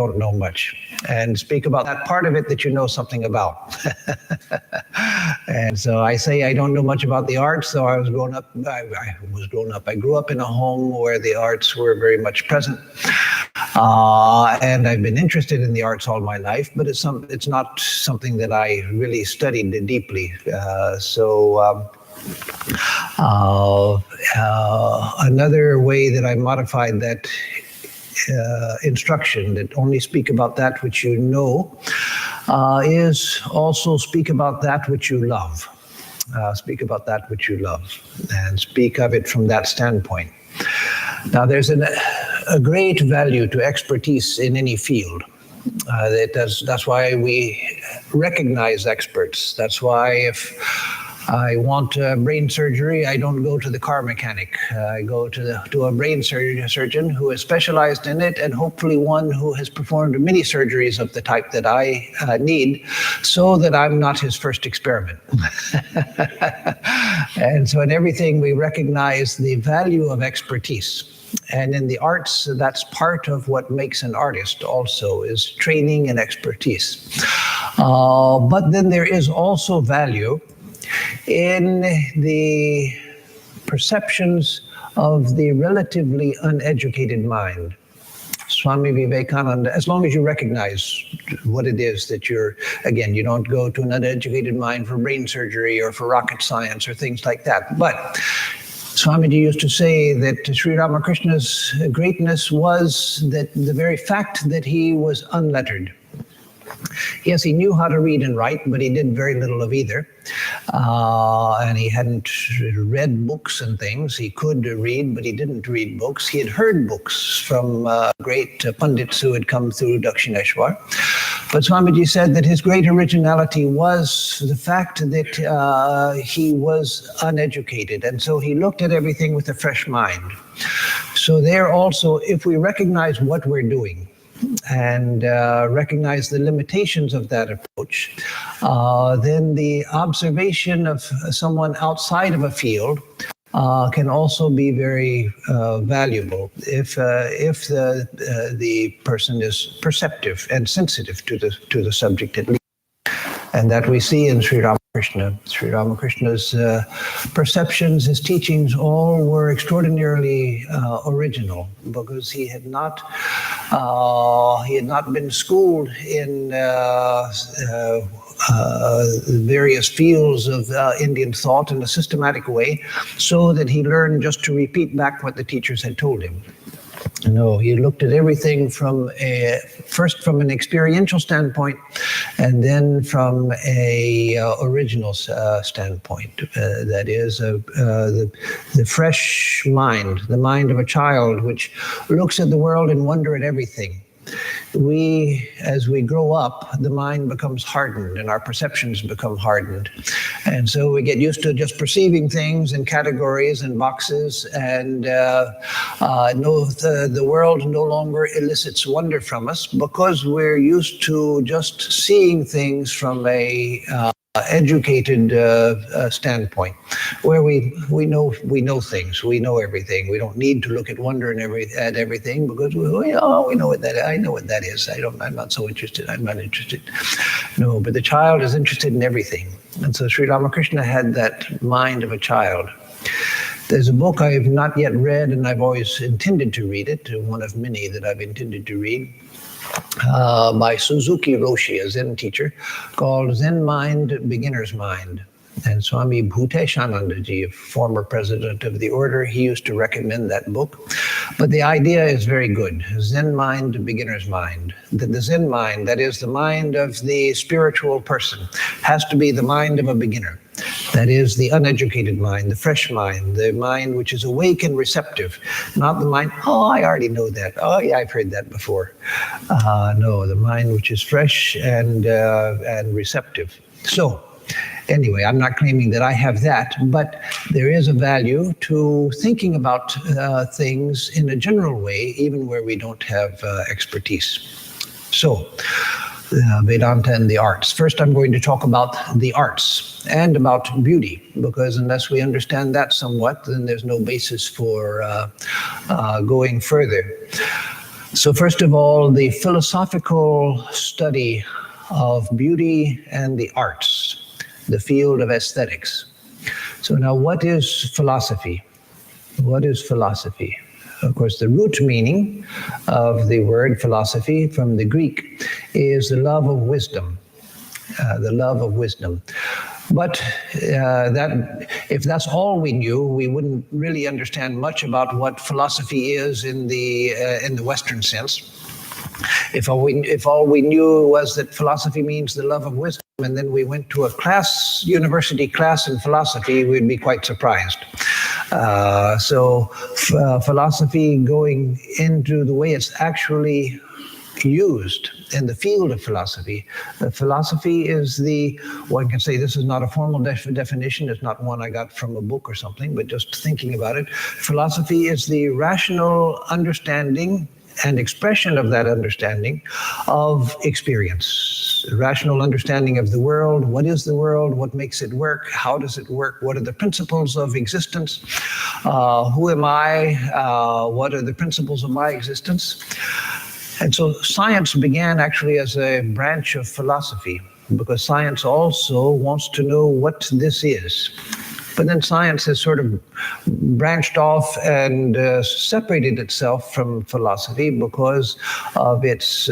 don't know much, and speak about that part of it that you know something about. And so I say I don't know much about the arts, so I grew up in a home where the arts were very much present. And I've been interested in the arts all my life, but it's not something that I really studied deeply. Another way that I modified that instruction, that only speak about that which you know, is also speak about that which you love. Speak about that which you love, and speak of it from that standpoint. Now, there's a great value to expertise in any field. That's why we recognize experts. That's why if I want brain surgery, I don't go to the car mechanic. I go to a brain surgeon who is specialized in it, and hopefully one who has performed many surgeries of the type that I need, so that I'm not his first experiment. And so in everything, we recognize the value of expertise. And in the arts, that's part of what makes an artist also, is training and expertise. But then there is also value in the perceptions of the relatively uneducated mind. Swami Vivekananda, as long as you recognize what it is that again, you don't go to an uneducated mind for brain surgery or for rocket science or things like that. But Swamiji used to say that Sri Ramakrishna's greatness was that the very fact that he was unlettered. Yes, he knew how to read and write, but he did very little of either. And he hadn't read books and things. He could read, but he didn't read books. He had heard books from great pundits who had come through Dakshineshwar. But Swamiji said that his great originality was the fact that he was uneducated. And so he looked at everything with a fresh mind. So there also, if we recognize what we're doing, and recognize the limitations of that approach, then the observation of someone outside of a field can also be very valuable if the person is perceptive and sensitive to the subject at least. And that we see in Sri Ramakrishna. Sri Ramakrishna's perceptions, his teachings, all were extraordinarily original, because he had not been schooled in various fields of Indian thought in a systematic way, so that he learned just to repeat back what the teachers had told him. No, he looked at everything first from an experiential standpoint, and then from a original standpoint. That is the fresh mind, the mind of a child, which looks at the world and wonder at everything. As we grow up, the mind becomes hardened and our perceptions become hardened. And so we get used to just perceiving things in categories and boxes, and the world no longer elicits wonder from us, because we're used to just seeing things from a educated standpoint, where we know things, we know everything. We don't need to look at wonder and at everything, because we know what that is. I know what that is. I'm not so interested. I'm not interested. No, but the child is interested in everything, and so Sri Ramakrishna had that mind of a child. There's a book I have not yet read, and I've always intended to read it. One of many that I've intended to read. By Suzuki Roshi, a Zen teacher, called Zen Mind, Beginner's Mind. And Swami Bhuteshanandaji, a former president of the order, he used to recommend that book. But the idea is very good. Zen Mind, Beginner's Mind. The Zen mind, that is the mind of the spiritual person, has to be the mind of a beginner. That is the uneducated mind, the fresh mind, the mind which is awake and receptive, not the mind, I already know that. Oh, yeah, I've heard that before. No, the mind which is fresh and receptive. So, anyway, I'm not claiming that I have that, but there is a value to thinking about things in a general way, even where we don't have expertise. So, Vedanta and the arts. First, I'm going to talk about the arts and about beauty, because unless we understand that somewhat, then there's no basis for going further. So first of all, the philosophical study of beauty and the arts, the field of aesthetics. So now what is philosophy? What is philosophy? Of course, the root meaning of the word philosophy from the Greek is the love of wisdom, the love of wisdom. But if that's all we knew, we wouldn't really understand much about what philosophy is in the Western sense. If all we knew was that philosophy means the love of wisdom, and then we went to a university class in philosophy, we'd be quite surprised. Philosophy, going into the way it's actually used in the field of philosophy. Philosophy is one can say this is not a formal definition, it's not one I got from a book or something, but just thinking about it. Philosophy is the rational understanding and expression of that understanding of experience, rational understanding of the world. What is the world? What makes it work? How does it work? What are the principles of existence? Who am I? What are the principles of my existence? And so science began actually as a branch of philosophy, because science also wants to know what this is. But then science has sort of branched off and separated itself from philosophy because of its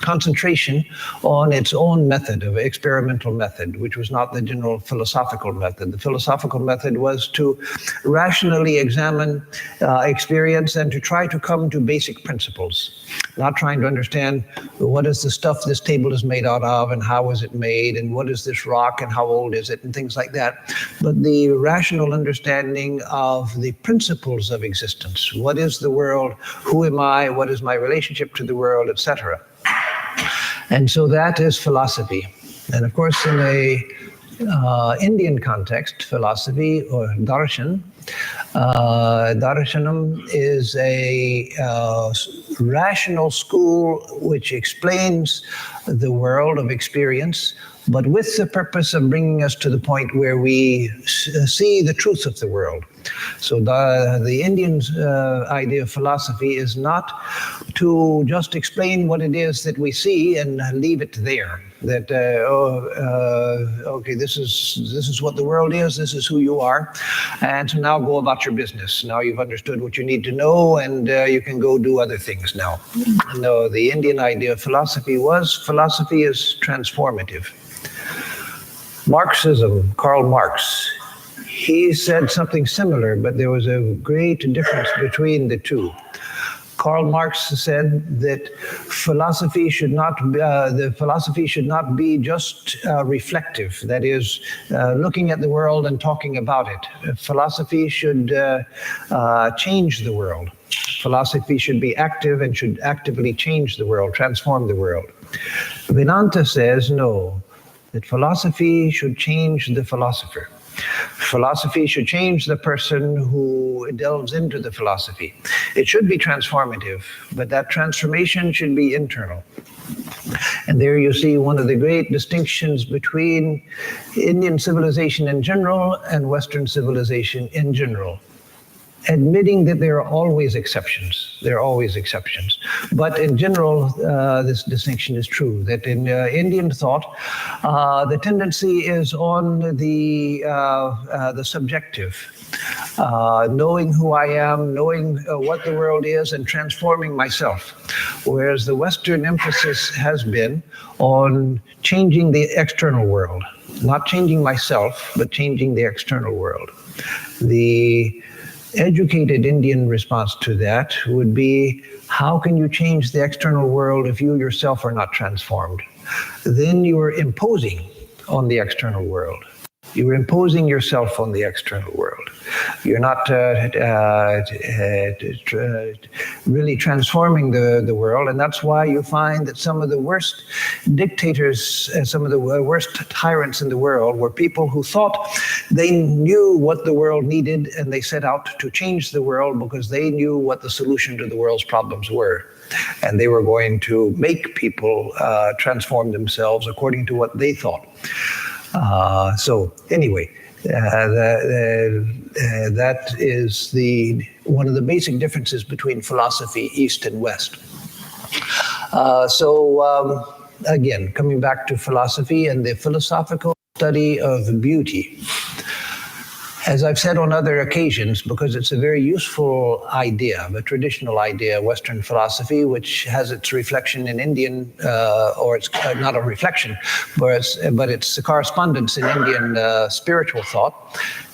concentration on its own method, of experimental method, which was not the general philosophical method. The philosophical method was to rationally examine experience and to try to come to basic principles, not trying to understand what is the stuff this table is made out of and how is it made and what is this rock and how old is it and things like that, but the rational understanding of the principles of existence. What is the world? Who am I? What is my relationship to the world, etc. And so that is philosophy. And of course, in a Indian context, philosophy or darshan, darshanam is a rational school which explains the world of experience, but with the purpose of bringing us to the point where we see the truth of the world. So the Indian idea of philosophy is not to just explain what it is that we see and leave it there. That okay, this is what the world is. This is who you are, and so now go about your business. Now you've understood what you need to know, and you can go do other things now. No, the Indian idea of philosophy is transformative. Marxism, Karl Marx, he said something similar, but there was a great difference between the two. Karl Marx said that philosophy should not be just reflective, that is, looking at the world and talking about it. Philosophy should change the world. Philosophy should be active and should actively change the world, transform the world. Vedanta says no, that philosophy should change the philosopher. Philosophy should change the person who delves into the philosophy. It should be transformative, but that transformation should be internal. And there you see one of the great distinctions between Indian civilization in general and Western civilization in general. Admitting that there are always exceptions. There are always exceptions. But in general, this distinction is true, that in Indian thought, the tendency is on the subjective, knowing who I am, knowing what the world is, and transforming myself. Whereas the Western emphasis has been on changing the external world, not changing myself, but changing the external world. The educated Indian response to that would be, how can you change the external world if you yourself are not transformed? Then you are imposing on the external world. You are imposing yourself on the external world. You're not really transforming the world, and that's why you find that some of the worst dictators, some of the worst tyrants in the world were people who thought they knew what the world needed, and they set out to change the world because they knew what the solution to the world's problems were. And they were going to make people transform themselves according to what they thought. So anyway, That is one of the basic differences between philosophy East and West. Again, coming back to philosophy and the philosophical study of beauty. As I've said on other occasions, because it's a very useful idea, a traditional idea, Western philosophy, which has its reflection in Indian, or it's not a reflection, but it's a correspondence in Indian spiritual thought.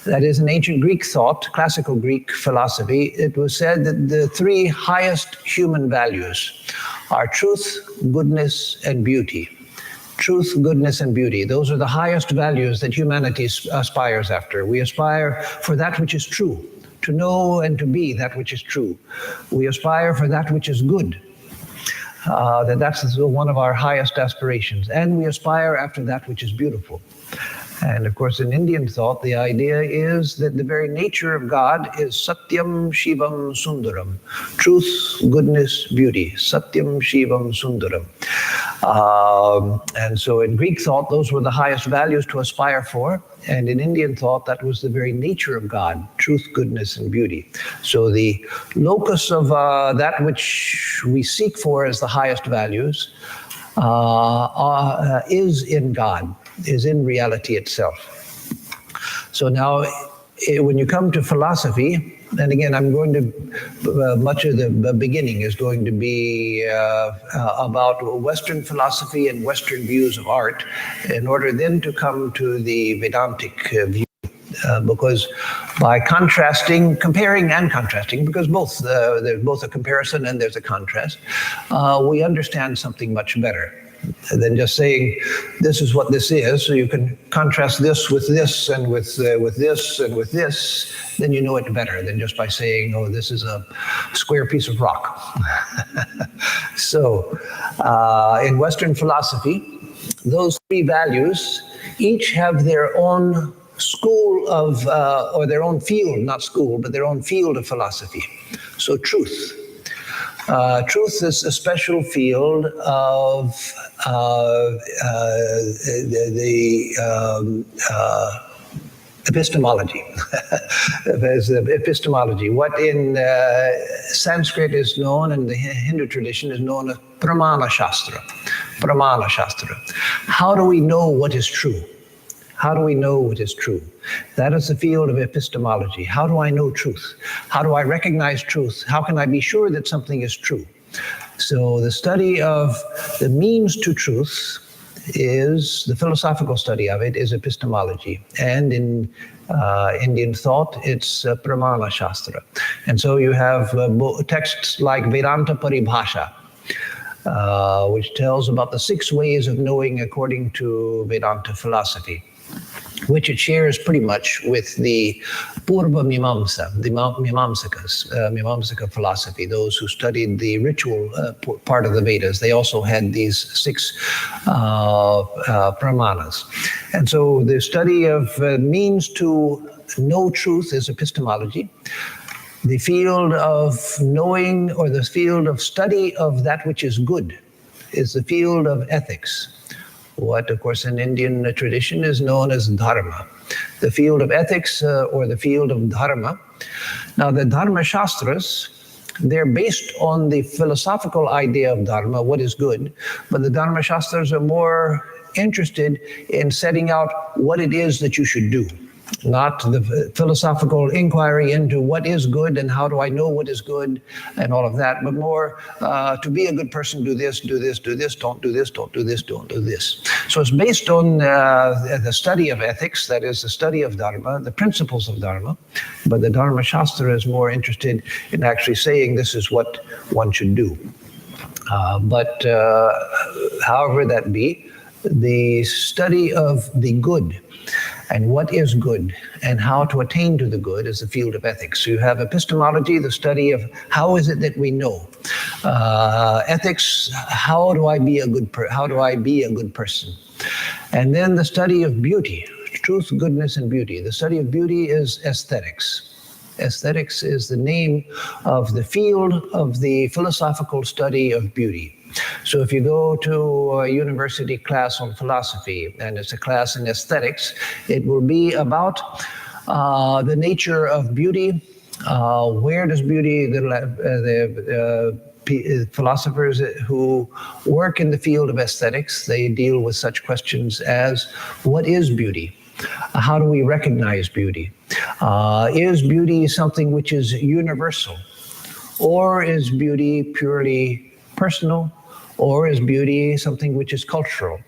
That is an ancient Greek thought, classical Greek philosophy. It was said that the three highest human values are truth, goodness, and beauty. Truth, goodness, and beauty. Those are the highest values that humanity aspires after. We aspire for that which is true, to know and to be that which is true. We aspire for that which is good. That's one of our highest aspirations. And we aspire after that which is beautiful. And of course, in Indian thought, the idea is that the very nature of God is Satyam Shivam Sundaram. Truth, goodness, beauty. Satyam Shivam Sundaram. And so in Greek thought, those were the highest values to aspire for. And in Indian thought, that was the very nature of God, truth, goodness, and beauty. So the locus of that which we seek for as the highest values is in God, is in reality itself. So now, when you come to philosophy, and again, I'm going to, much of the beginning is going to be about Western philosophy and Western views of art, in order then to come to the Vedantic view. Because by comparing and contrasting, because there's both a comparison and there's a contrast, we understand something much better than just saying this is what this is. So you can contrast this and with this and with this, then you know it better than just by saying, oh, this is a square piece of rock. So in Western philosophy, those three values each have their own school of, or their own field, not school, but their own field of philosophy. So truth. Truth is a special field of epistemology. There's epistemology. What in Sanskrit is known, and the Hindu tradition is known as Pramana Shastra. Pramana Shastra. How do we know what is true? How do we know what is true? That is the field of epistemology. How do I know truth? How do I recognize truth? How can I be sure that something is true? So the study of the means to truth is, the philosophical study of it is epistemology. And in Indian thought, it's Pramana Shastra. And so you have texts like Vedanta Paribhasha, which tells about the 6 ways of knowing according to Vedanta philosophy, which it shares pretty much with the Purva Mimamsa, the Mimamsakas, Mimamsaka philosophy, those who studied the ritual part of the Vedas. They also had these 6 pramanas. And so the study of means to know truth is epistemology. The field of knowing, or the field of study of that which is good, is the field of ethics. What, of course, in Indian tradition is known as dharma. The field of ethics, or the field of dharma. Now, the dharma shastras, they're based on the philosophical idea of dharma, what is good, but the dharma shastras are more interested in setting out what it is that you should do. Not the philosophical inquiry into what is good and how do I know what is good and all of that, but more to be a good person, do this, do this, do this, don't do this, don't do this, don't do this. So it's based on the study of ethics, that is the study of Dharma, the principles of Dharma, but the Dharma Shastra is more interested in actually saying this is what one should do. But however that be, the study of the good and what is good and how to attain to the good is the field of ethics. So you have epistemology, the study of how is it that we know. Ethics, how do I be a good person? And then the study of beauty, truth, goodness, and beauty. The study of beauty is aesthetics. Aesthetics is the name of the field of the philosophical study of beauty. So if you go to a university class on philosophy, and it's a class in aesthetics, it will be about the nature of beauty. Where does beauty, philosophers who work in the field of aesthetics, they deal with such questions as, what is beauty? How do we recognize beauty? Is beauty something which is universal? Or is beauty purely personal? Or is beauty something which is cultural?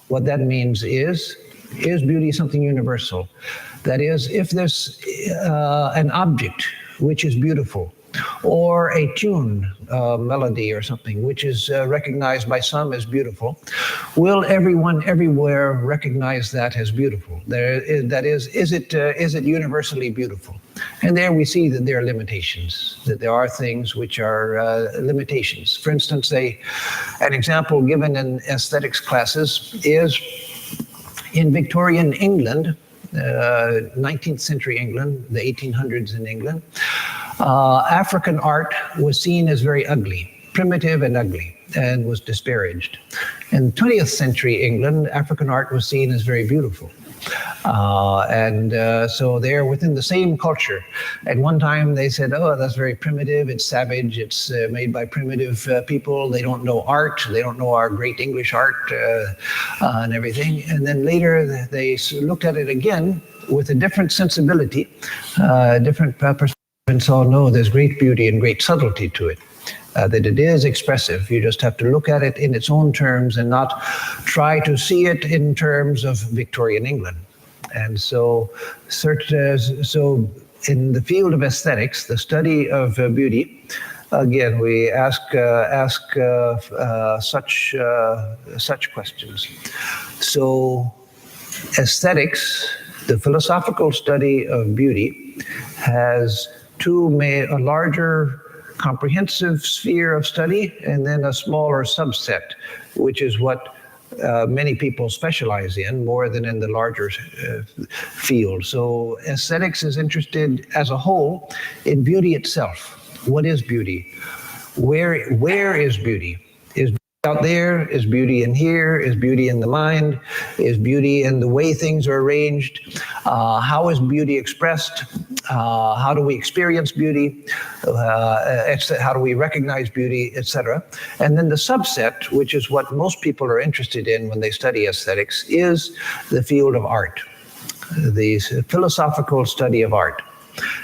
What that means is beauty something universal? That is, if there's an object which is beautiful, or a tune, melody or something, which is recognized by some as beautiful, will everyone everywhere recognize that as beautiful? That is it universally beautiful? And there we see that there are limitations, that there are things which are limitations. For instance, an example given in aesthetics classes is in Victorian England, 19th century England, the 1800s in England, African art was seen as very ugly, primitive and ugly, and was disparaged. In 20th century England, African art was seen as very beautiful. So they're within the same culture. At one time they said, oh, that's very primitive, it's savage, it's made by primitive people, they don't know art, they don't know our great English art and everything. And then later they looked at it again with a different sensibility, different perspective, and saw, no, there's great beauty and great subtlety to it. That it is expressive. You just have to look at it in its own terms and not try to see it in terms of Victorian England. And so in the field of aesthetics, the study of beauty, again, we ask such questions. So aesthetics, the philosophical study of beauty, has a larger comprehensive sphere of study, and then a smaller subset, which is what many people specialize in more than in the larger field. So aesthetics is interested as a whole in beauty itself. What is beauty? Where is beauty? Is beauty out there? Is beauty in here? Is beauty in the mind? Is beauty in the way things are arranged? How is beauty expressed? How do we experience beauty? How do we recognize beauty, etc.? And then the subset, which is what most people are interested in when they study aesthetics, is the field of art, the philosophical study of art.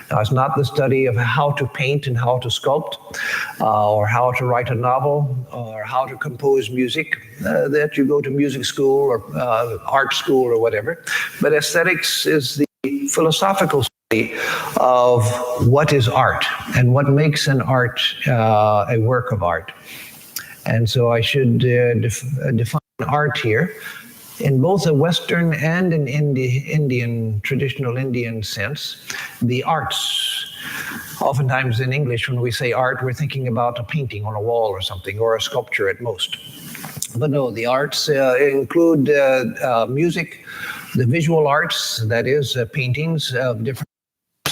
Now, it's not the study of how to paint and how to sculpt, or how to write a novel, or how to compose music, that you go to music school or art school or whatever. But aesthetics is the philosophical study of what is art and what makes an art a work of art. And so I should define art here in both a Western and an Indian, traditional Indian sense. The arts, oftentimes in English when we say art, we're thinking about a painting on a wall or something, or a sculpture at most. But no, the arts include music, the visual arts, that is paintings of different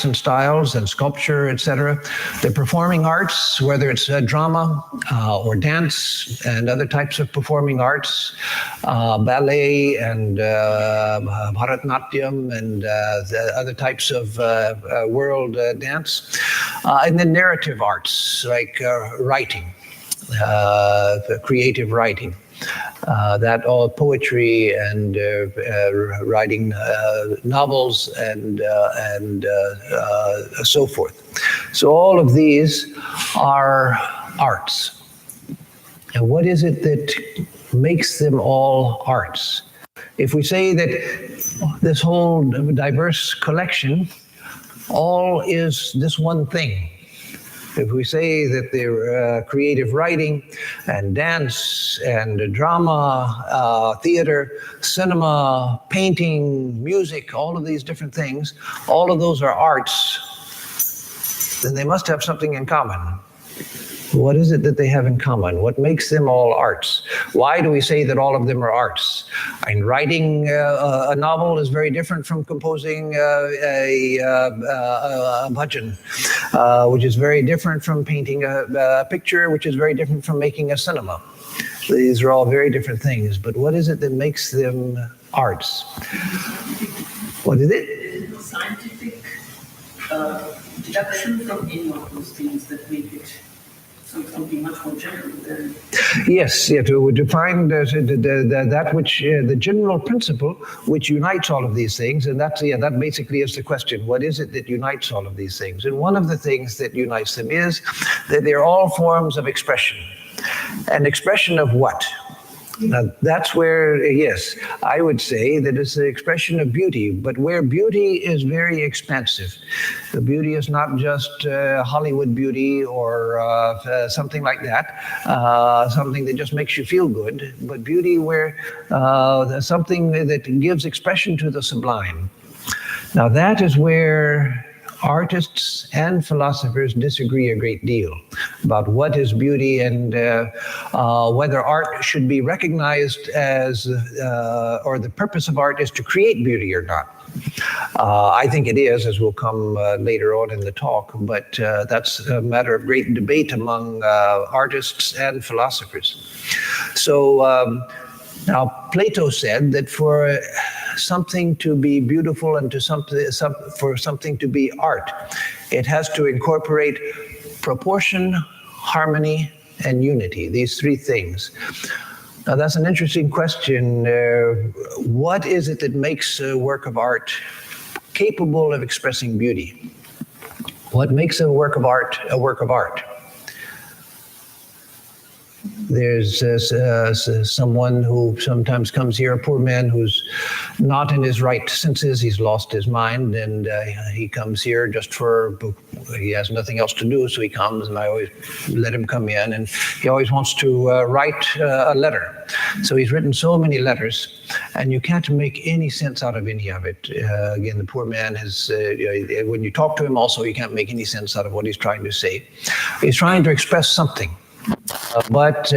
and styles and sculpture, etc. The performing arts, whether it's drama or dance and other types of performing arts, ballet and Bharatanatyam and the other types of world dance, and then narrative arts like writing, creative writing. That all poetry and writing novels and so forth. So all of these are arts. And what is it that makes them all arts? If we say that this whole diverse collection all is this one thing, if we say that they're creative writing and dance and drama, theater, cinema, painting, music, all of these different things, all of those are arts, then they must have something in common. What is it that they have in common? What makes them all arts? Why do we say that all of them are arts? And writing a novel is very different from composing a bhajan, which is very different from painting a picture, which is very different from making a cinema. These are all very different things, but what is it that makes them arts? What is it? Scientific deduction from any of those things that make it something much more general than... Yes, yeah, to find that which, the general principle which unites all of these things, and that basically is the question. What is it that unites all of these things? And one of the things that unites them is that they're all forms of expression. An expression of what? Now, that's where, yes, I would say that it's the expression of beauty, but where beauty is very expansive. The beauty is not just Hollywood beauty or something like that, something that just makes you feel good, but beauty where something that gives expression to the sublime. Now, that is where artists and philosophers disagree a great deal about what is beauty and whether art should be recognized as, or the purpose of art is to create beauty or not. I think it is, as will come later on in the talk, but that's a matter of great debate among artists and philosophers. So now Plato said that for something to be beautiful and for something to be art, it has to incorporate proportion, harmony, and unity, these three things. Now that's an interesting question. What is it that makes a work of art capable of expressing beauty? What makes a work of art a work of art? There's someone who sometimes comes here, a poor man who's not in his right senses. He's lost his mind, and he comes here just he has nothing else to do, so he comes, and I always let him come in, and he always wants to write a letter. So he's written so many letters, and you can't make any sense out of any of it. Again, the poor man has, when you talk to him also, you can't make any sense out of what he's trying to say. He's trying to express something. But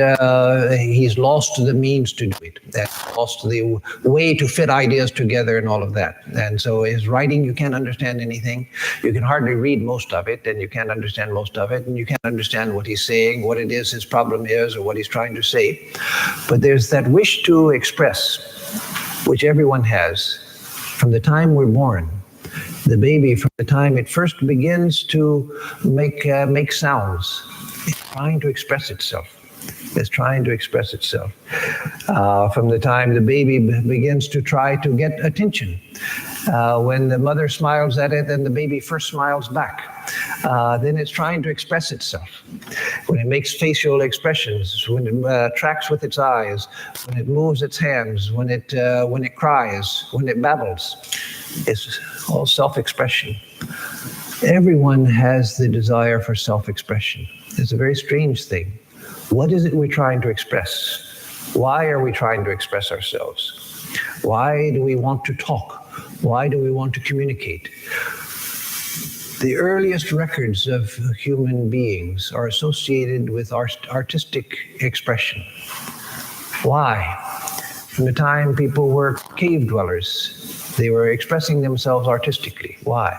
he's lost the means to do it, and lost the way to fit ideas together and all of that. And so his writing, you can't understand anything. You can hardly read most of it, and you can't understand most of it, and you can't understand what he's saying, what it is his problem is, or what he's trying to say. But there's that wish to express, which everyone has from the time we're born. The baby, from the time it first begins to make sounds, it's trying to express itself. It's trying to express itself. From the time the baby begins to try to get attention. When the mother smiles at it, then the baby first smiles back. Then it's trying to express itself. When it makes facial expressions, when it tracks with its eyes, when it moves its hands, when it cries, when it babbles, it's all self-expression. Everyone has the desire for self-expression. It's a very strange thing. What is it we're trying to express? Why are we trying to express ourselves? Why do we want to talk? Why do we want to communicate? The earliest records of human beings are associated with artistic expression. Why? From the time people were cave dwellers, they were expressing themselves artistically. Why?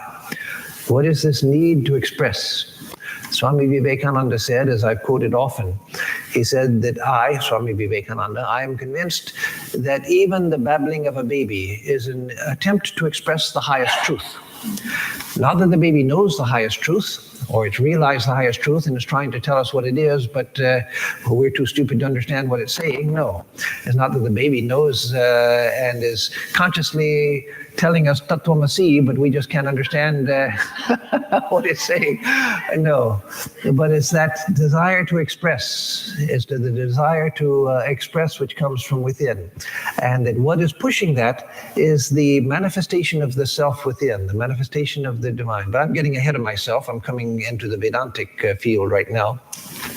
What is this need to express? Swami Vivekananda said, as I've quoted often, he said that I, Swami Vivekananda, I am convinced that even the babbling of a baby is an attempt to express the highest truth. Not that the baby knows the highest truth, or it's realized the highest truth and is trying to tell us what it is, but we're too stupid to understand what it's saying. No, it's not that the baby knows and is consciously telling us Tattvamasi, but we just can't understand what it's saying. No, but it's that desire to express. It's the desire to express which comes from within. And that what is pushing that is the manifestation of the self within, the manifestation of the divine. But I'm getting ahead of myself. I'm coming into the Vedantic field right now.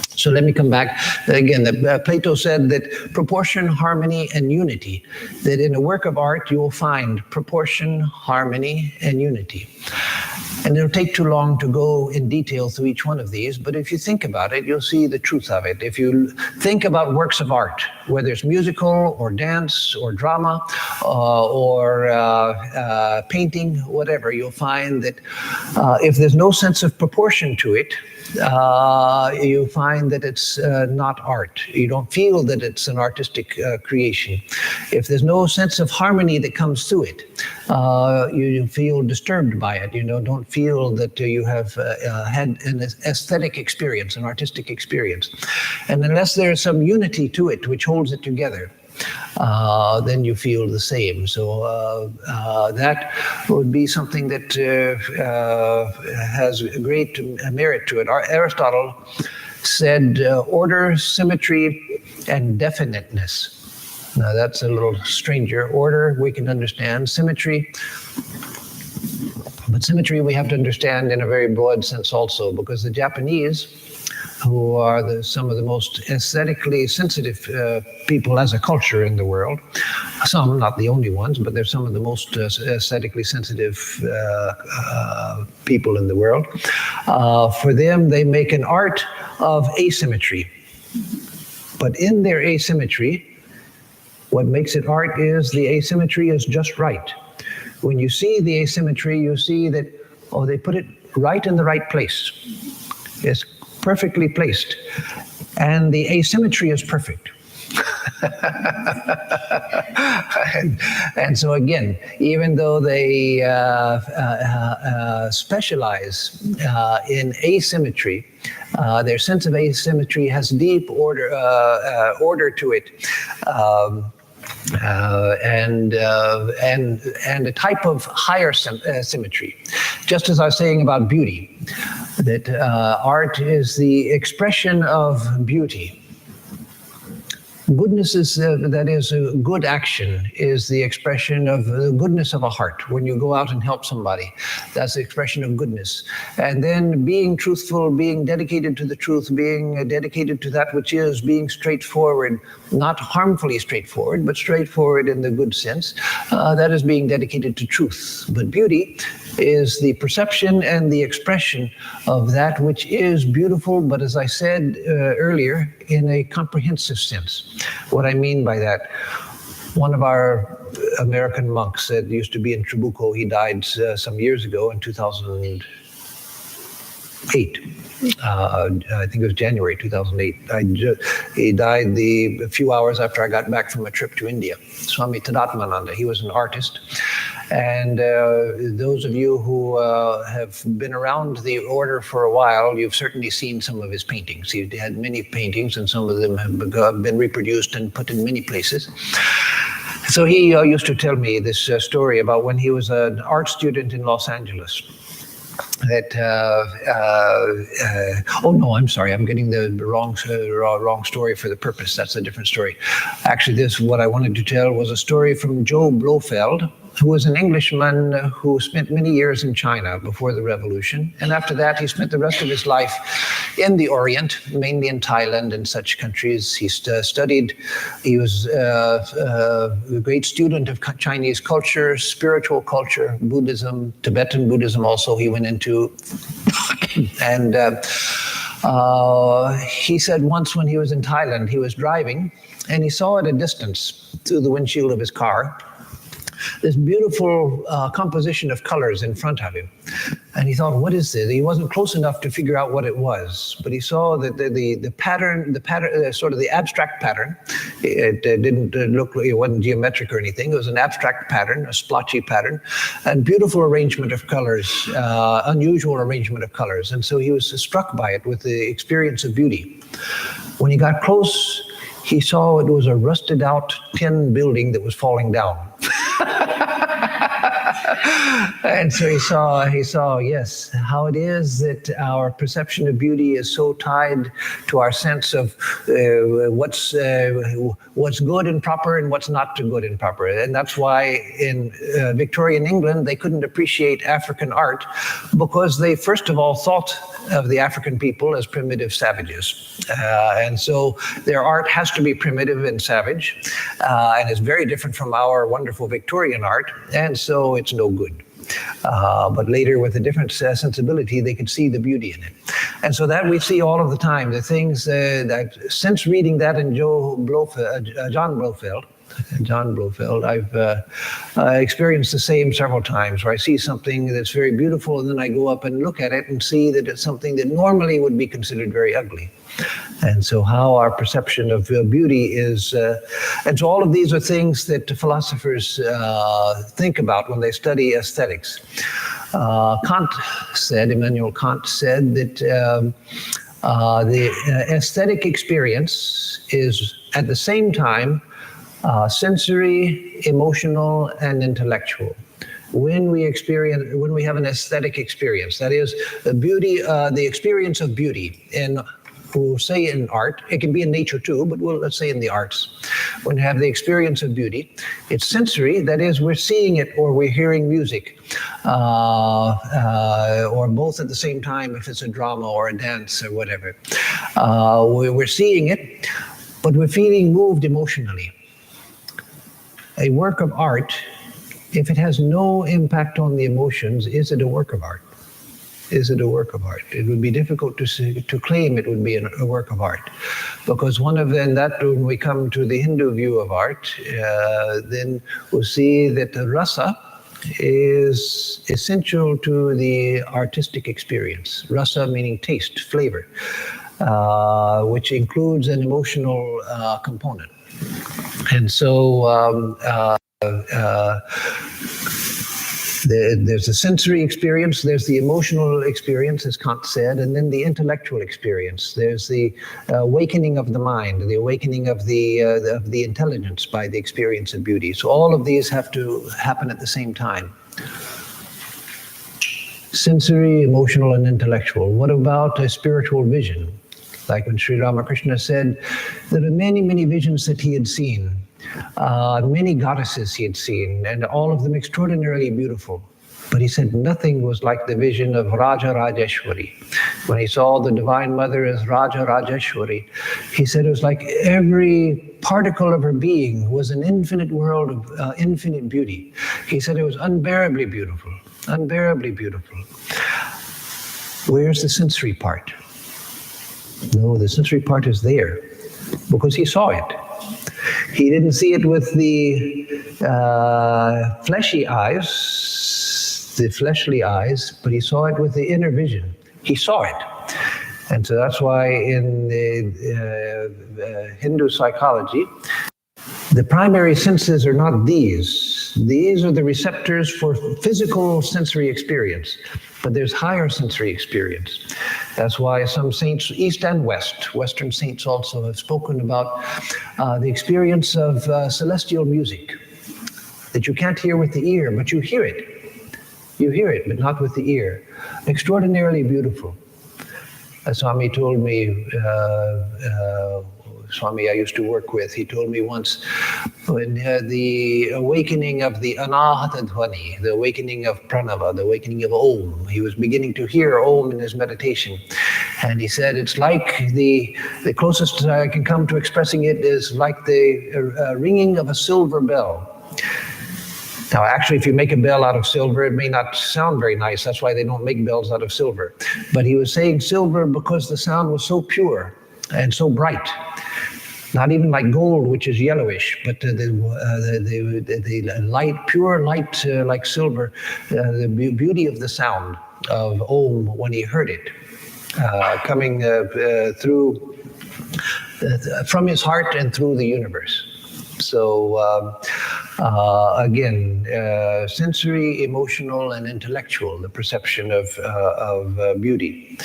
So let me come back. Again, Plato said that proportion, harmony, and unity, that in a work of art you will find proportion, harmony, and unity. And it'll take too long to go in detail through each one of these, but if you think about it, you'll see the truth of it. If you think about works of art, whether it's musical or dance or drama or painting, whatever, you'll find that if there's no sense of proportion to it, you find that it's not art. You don't feel that it's an artistic creation. If there's no sense of harmony that comes through it, you feel disturbed by it. You don't feel that you have had an aesthetic experience, an artistic experience. And unless there's some unity to it which holds it together, then you feel the same. So that would be something that has a great merit to it. Aristotle said order, symmetry, and definiteness. Now that's a little stranger. Order we can understand, symmetry. But symmetry we have to understand in a very broad sense also, because the Japanese, who are some of the most aesthetically sensitive people as a culture in the world. Some, not the only ones, but they're some of the most aesthetically sensitive people in the world. For them, they make an art of asymmetry. But in their asymmetry, what makes it art is the asymmetry is just right. When you see the asymmetry, you see that, oh, they put it right in the right place. It's perfectly placed, and the asymmetry is perfect. and so again, even though they specialize in asymmetry, their sense of asymmetry has deep order to it. And a type of higher symmetry. Just as I was saying about beauty, that art is the expression of beauty. Goodness is, that is, good action is the expression of the goodness of a heart. When you go out and help somebody, that's the expression of goodness. And then being truthful, being dedicated to the truth, being dedicated to that which is, being straightforward, not harmfully straightforward, but straightforward in the good sense, that is being dedicated to truth. But beauty is the perception and the expression of that which is beautiful, but as I said earlier, in a comprehensive sense. What I mean by that, one of our American monks that used to be in Trabuco, he died some years ago in 2008. I think it was January 2008. He died a few hours after I got back from a trip to India. Swami Atmarupananda, he was an artist. And those of you who have been around the order for a while, you've certainly seen some of his paintings. He had many paintings, and some of them have been reproduced and put in many places. So he used to tell me this story about when he was an art student in Los Angeles. That oh no, I'm sorry, I'm getting the wrong story for the purpose. That's a different story. Actually, what I wanted to tell was a story from Joe Blofeld, who was an Englishman who spent many years in China before the revolution. And after that, he spent the rest of his life in the Orient, mainly in Thailand and such countries. He studied, he was a great student of Chinese culture, spiritual culture, Buddhism, Tibetan Buddhism also he went into. And he said once when he was in Thailand, he was driving and he saw at a distance through the windshield of his car this beautiful composition of colors in front of him. And he thought, what is this? He wasn't close enough to figure out what it was, but he saw that the pattern, sort of the abstract pattern, it didn't look, it wasn't geometric or anything. It was an abstract pattern, a splotchy pattern, and beautiful arrangement of colors, unusual arrangement of colors. And so he was struck by it with the experience of beauty. When he got close, he saw it was a rusted out tin building that was falling down. And so he saw, yes, how it is that our perception of beauty is so tied to our sense of what's good and proper and what's not good and proper. And that's why in Victorian England, they couldn't appreciate African art because they first of all thought of the African people as primitive savages. And so their art has to be primitive and savage, and it's very different from our wonderful Victorian art, and so it's no good. But later, with a different sensibility, they could see the beauty in it. And so that we see all of the time, the things that since reading that in John Blofeld, I've experienced the same several times, where I see something that's very beautiful, and then I go up and look at it and see that it's something that normally would be considered very ugly. And so how our perception of beauty is, and so all of these are things that philosophers think about when they study aesthetics. Immanuel Kant said that the aesthetic experience is at the same time sensory, emotional, and intellectual. When we have an aesthetic experience, that is the beauty, the experience of beauty, and we'll say in art, it can be in nature too, but let's say in the arts. When we have the experience of beauty, it's sensory, that is we're seeing it or we're hearing music, or both at the same time if it's a drama or a dance or whatever. We're seeing it, but we're feeling moved emotionally. A work of art, if it has no impact on the emotions, is it a work of art? Is it a work of art? It would be difficult to claim it would be a work of art, because when we come to the Hindu view of art, then we'll see that the rasa is essential to the artistic experience. Rasa meaning taste, flavor, which includes an emotional component. And so there's the sensory experience, there's the emotional experience, as Kant said, and then the intellectual experience. There's the awakening of the mind, the awakening of the intelligence by the experience of beauty. So all of these have to happen at the same time. Sensory, emotional, and intellectual. What about a spiritual vision? Like when Sri Ramakrishna said, there are many, many visions that he had seen, many goddesses he had seen, and all of them extraordinarily beautiful. But he said nothing was like the vision of Raja Rajeshwari. When he saw the Divine Mother as Raja Rajeshwari, he said it was like every particle of her being was an infinite world of infinite beauty. He said it was unbearably beautiful, unbearably beautiful. Where's the sensory part? No, the sensory part is there because he saw it. He didn't see it with the fleshy eyes, the fleshly eyes, but he saw it with the inner vision. He saw it. And so that's why in the Hindu psychology, the primary senses are not these. These are the receptors for physical sensory experience, but there's higher sensory experience. That's why some saints, East and West, Western saints also have spoken about the experience of celestial music that you can't hear with the ear, but you hear it. You hear it, but not with the ear. Extraordinarily beautiful. Swami told me, Swami I used to work with, he told me once, when the awakening of the Anahata Dhvani, the awakening of Pranava, the awakening of Om, he was beginning to hear Om in his meditation. And he said, it's like the closest I can come to expressing it is like the ringing of a silver bell. Now, actually, if you make a bell out of silver, it may not sound very nice. That's why they don't make bells out of silver. But he was saying silver because the sound was so pure and so bright. Not even like gold, which is yellowish, but the light, pure light like silver, the beauty of the sound of Om when he heard it, coming through from his heart and through the universe. So again, sensory, emotional, and intellectual, the perception of beauty.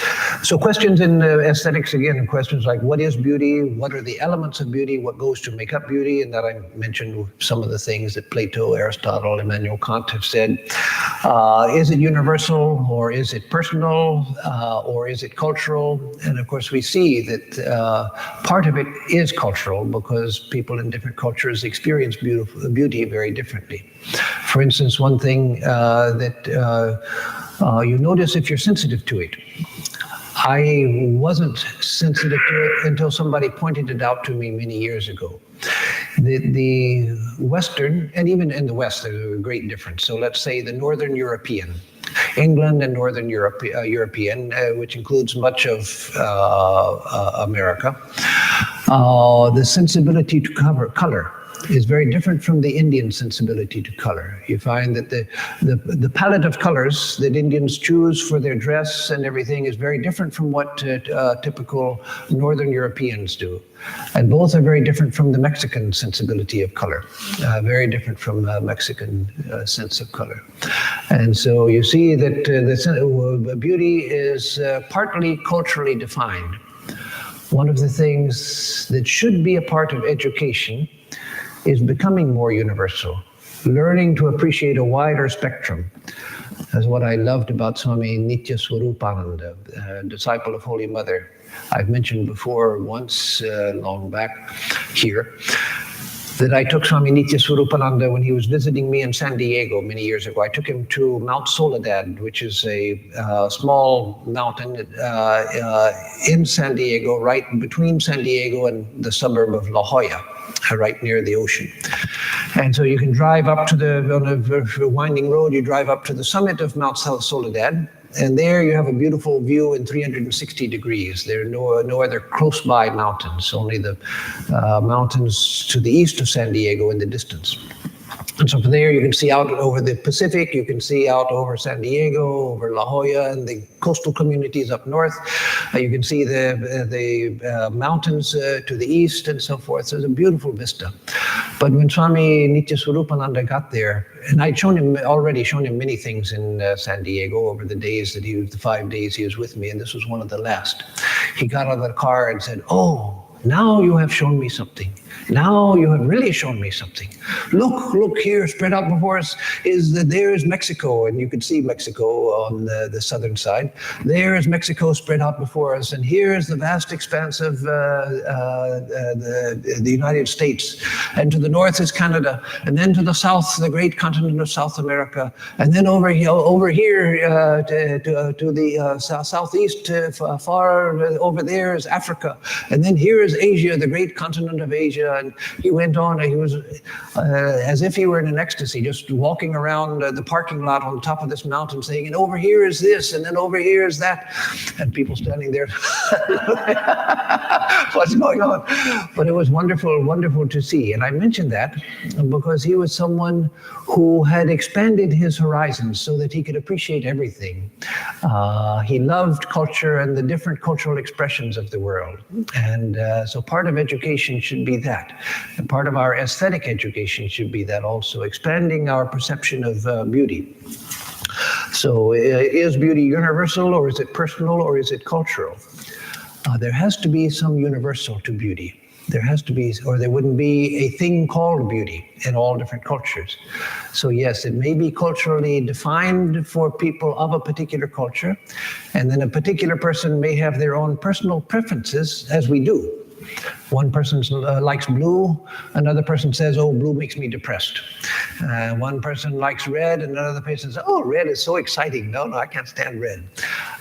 So questions in aesthetics, again, questions like what is beauty? What are the elements of beauty? What goes to make up beauty? And that I mentioned some of the things that Plato, Aristotle, Immanuel Kant have said. Is it universal, or is it personal, or is it cultural? And of course, we see that part of it is cultural because people in different cultures experience beauty very differently. For instance, one thing that you notice if you're sensitive to it. I wasn't sensitive to it until somebody pointed it out to me many years ago. The Western, and even in the West, there's a great difference. So let's say the Northern European, England and Northern European, which includes much of America, the sensibility to color is very different from the Indian sensibility to color. You find that the palette of colors that Indians choose for their dress and everything is very different from what typical Northern Europeans do. And both are very different from the Mexican sensibility of color, very different from the Mexican sense of color. And so you see that beauty is partly culturally defined. One of the things that should be a part of education is becoming more universal, learning to appreciate a wider spectrum. That's what I loved about Swami Nityaswarupananda, a disciple of Holy Mother. I've mentioned before once, long back here, that I took Swami Nityaswarupananda when he was visiting me in San Diego many years ago. I took him to Mount Soledad, which is a small mountain in San Diego, right between San Diego and the suburb of La Jolla, right near the ocean. And so you can drive up to on a winding road, you drive up to the summit of Mount Soledad, and there you have a beautiful view in 360 degrees. There are no other close by mountains, only the mountains to the east of San Diego in the distance. And so from there you can see out over the Pacific, you can see out over San Diego, over La Jolla and the coastal communities up north. You can see the mountains to the east and so forth. So it's a beautiful vista. But when Swami Nityaswarupananda got there, and I'd already shown him many things in San Diego over the days that the 5 days he was with me, and this was one of the last. He got out of the car and said, "Oh, now you have shown me something. Now you have really shown me something. Look here, spread out before us there is Mexico," and you could see Mexico on the southern side. There is Mexico spread out before us, and here is the vast expanse of the United States, and to the north is Canada, and then to the south, the great continent of South America, and then over here to the southeast, far over there is Africa, and then here is Asia, the great continent of Asia. And he went on, and he was as if he were in an ecstasy, just walking around the parking lot on top of this mountain saying, "And over here is this, and then over here is that." And people standing there, what's going on? But it was wonderful, wonderful to see. And I mentioned that because he was someone who had expanded his horizons so that he could appreciate everything. He loved culture and the different cultural expressions of the world. And so part of education should be that. And part of our aesthetic education should be that also, expanding our perception of beauty. So is beauty universal, or is it personal, or is it cultural? There has to be some universal to beauty. There has to be, or there wouldn't be a thing called beauty in all different cultures. So yes, it may be culturally defined for people of a particular culture, and then a particular person may have their own personal preferences, as we do. One person likes blue, another person says, "Oh, blue makes me depressed." One person likes red, and another person says, "Oh, red is so exciting. No, I can't stand red."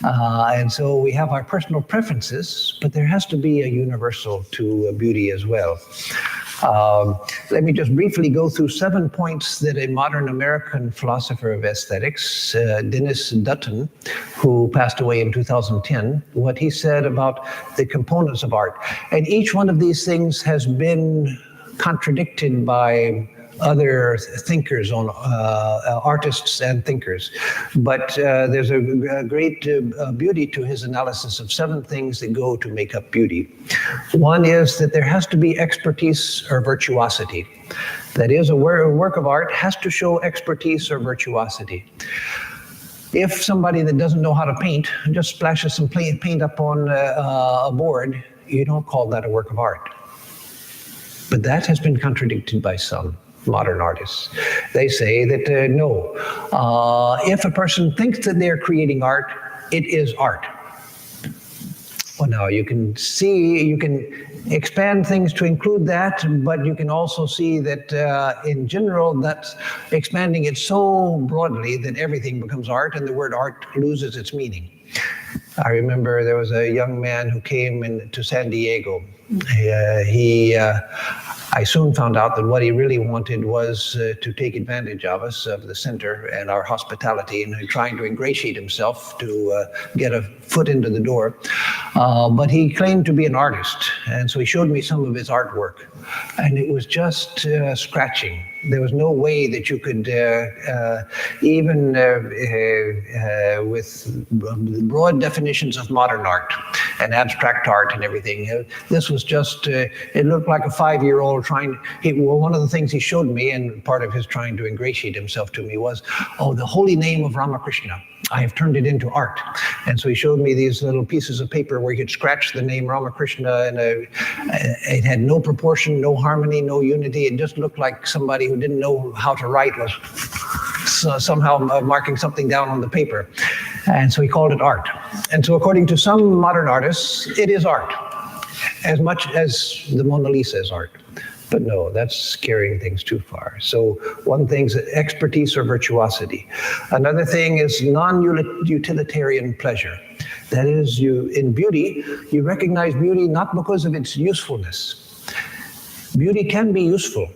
And so we have our personal preferences, but there has to be a universal to beauty as well. Let me just briefly go through 7 points that a modern American philosopher of aesthetics, Dennis Dutton, who passed away in 2010, what he said about the components of art. And each one of these things has been contradicted by other thinkers, on artists and thinkers. But there's a great beauty to his analysis of 7 things that go to make up beauty. One is that there has to be expertise or virtuosity. That is, a work of art has to show expertise or virtuosity. If somebody that doesn't know how to paint just splashes some paint up on a board, you don't call that a work of art. But that has been contradicted by some modern artists. They say that no, if a person thinks that they're creating art, it is art. Well, now you can expand things to include that, but you can also see that in general, that's expanding it so broadly that everything becomes art, and the word art loses its meaning. I remember there was a young man who came to San Diego. I soon found out that what he really wanted was to take advantage of us, of the center and our hospitality, and trying to ingratiate himself to get a foot into the door. But he claimed to be an artist, and so he showed me some of his artwork, and it was just scratching. There was no way that you could, even with broad definitions of modern art and abstract art and everything, this was just, it looked like a 5-year-old trying, one of the things he showed me, and part of his trying to ingratiate himself to me was, oh, the holy name of Ramakrishna, I have turned it into art. And so he showed me these little pieces of paper where he could scratch the name Ramakrishna, and it had no proportion, no harmony, no unity. It just looked like somebody who didn't know how to write was somehow marking something down on the paper. And so he called it art. And so according to some modern artists, it is art, as much as the Mona Lisa is art. But no, that's carrying things too far. So one thing is expertise or virtuosity. Another thing is non-utilitarian pleasure. That is, in beauty, you recognize beauty not because of its usefulness. Beauty can be useful,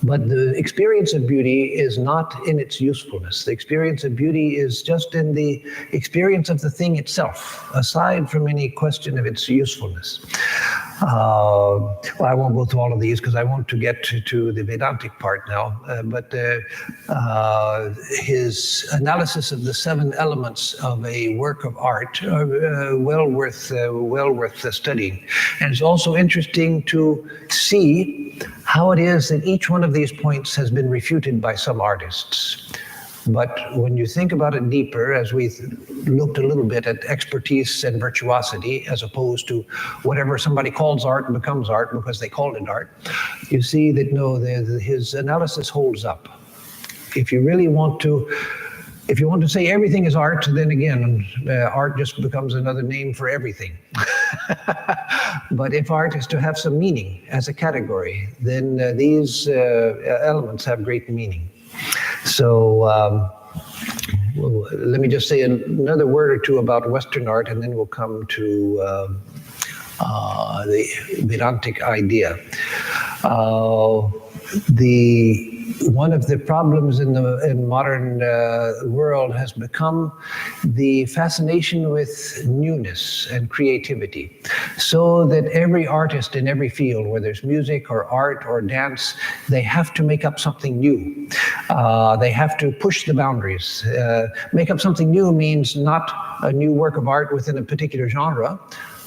but the experience of beauty is not in its usefulness. The experience of beauty is just in the experience of the thing itself, aside from any question of its usefulness. Well, I won't go through all of these because I want to get to the Vedantic part now, but his analysis of the 7 elements of a work of art are well worth studying. And it's also interesting to see how it is that each one of these points has been refuted by some artists. But when you think about it deeper, as we looked a little bit at expertise and virtuosity, as opposed to whatever somebody calls art becomes art because they called it art, you see that no, his analysis holds up. If you really want to, if you want to say everything is art, then again, art just becomes another name for everything. But if art is to have some meaning as a category, then these elements have great meaning. So let me just say another word or two about Western art, and then we'll come to the Vedantic idea. One of the problems in modern world has become the fascination with newness and creativity, so that every artist in every field, whether it's music or art or dance, they have to make up something new. They have to push the boundaries. Make up something new means not a new work of art within a particular genre,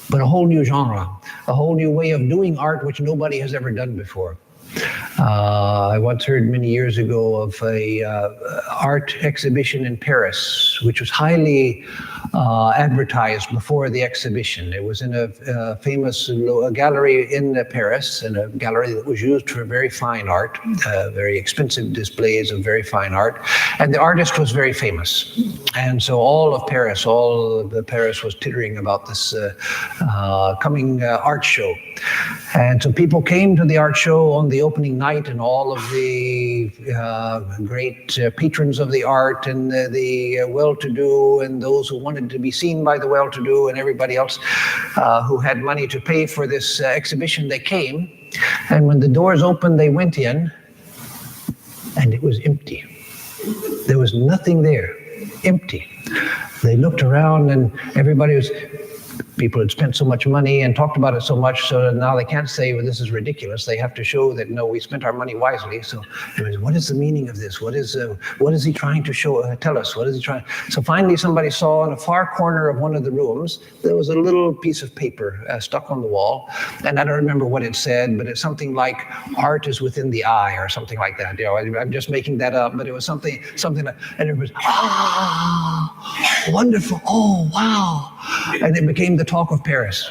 but a whole new genre, a whole new way of doing art which nobody has ever done before. I once heard many years ago of a art exhibition in Paris, which was highly advertised before the exhibition. It was in a famous gallery in Paris, and a gallery that was used for very fine art, very expensive displays of very fine art. And the artist was very famous. And so all of Paris was tittering about this coming art show. And so people came to the art show on the opening night, and all of the great patrons of the art and the well-to-do and those who wanted to be seen by the well-to-do and everybody else who had money to pay for this exhibition, they came. And when the doors opened, they went in, and it was empty. There was nothing there, empty. They looked around, and people had spent so much money and talked about it so much, so now they can't say, well, this is ridiculous. They have to show that, no, we spent our money wisely. So what is the meaning of this? What is he trying to tell us? What is he trying? So finally somebody saw in a far corner of one of the rooms, there was a little piece of paper stuck on the wall. And I don't remember what it said, but it's something like, art is within the eye, or something like that. You know, I'm just making that up, but it was something like, and it was, wonderful, oh, wow. And it became the talk of Paris.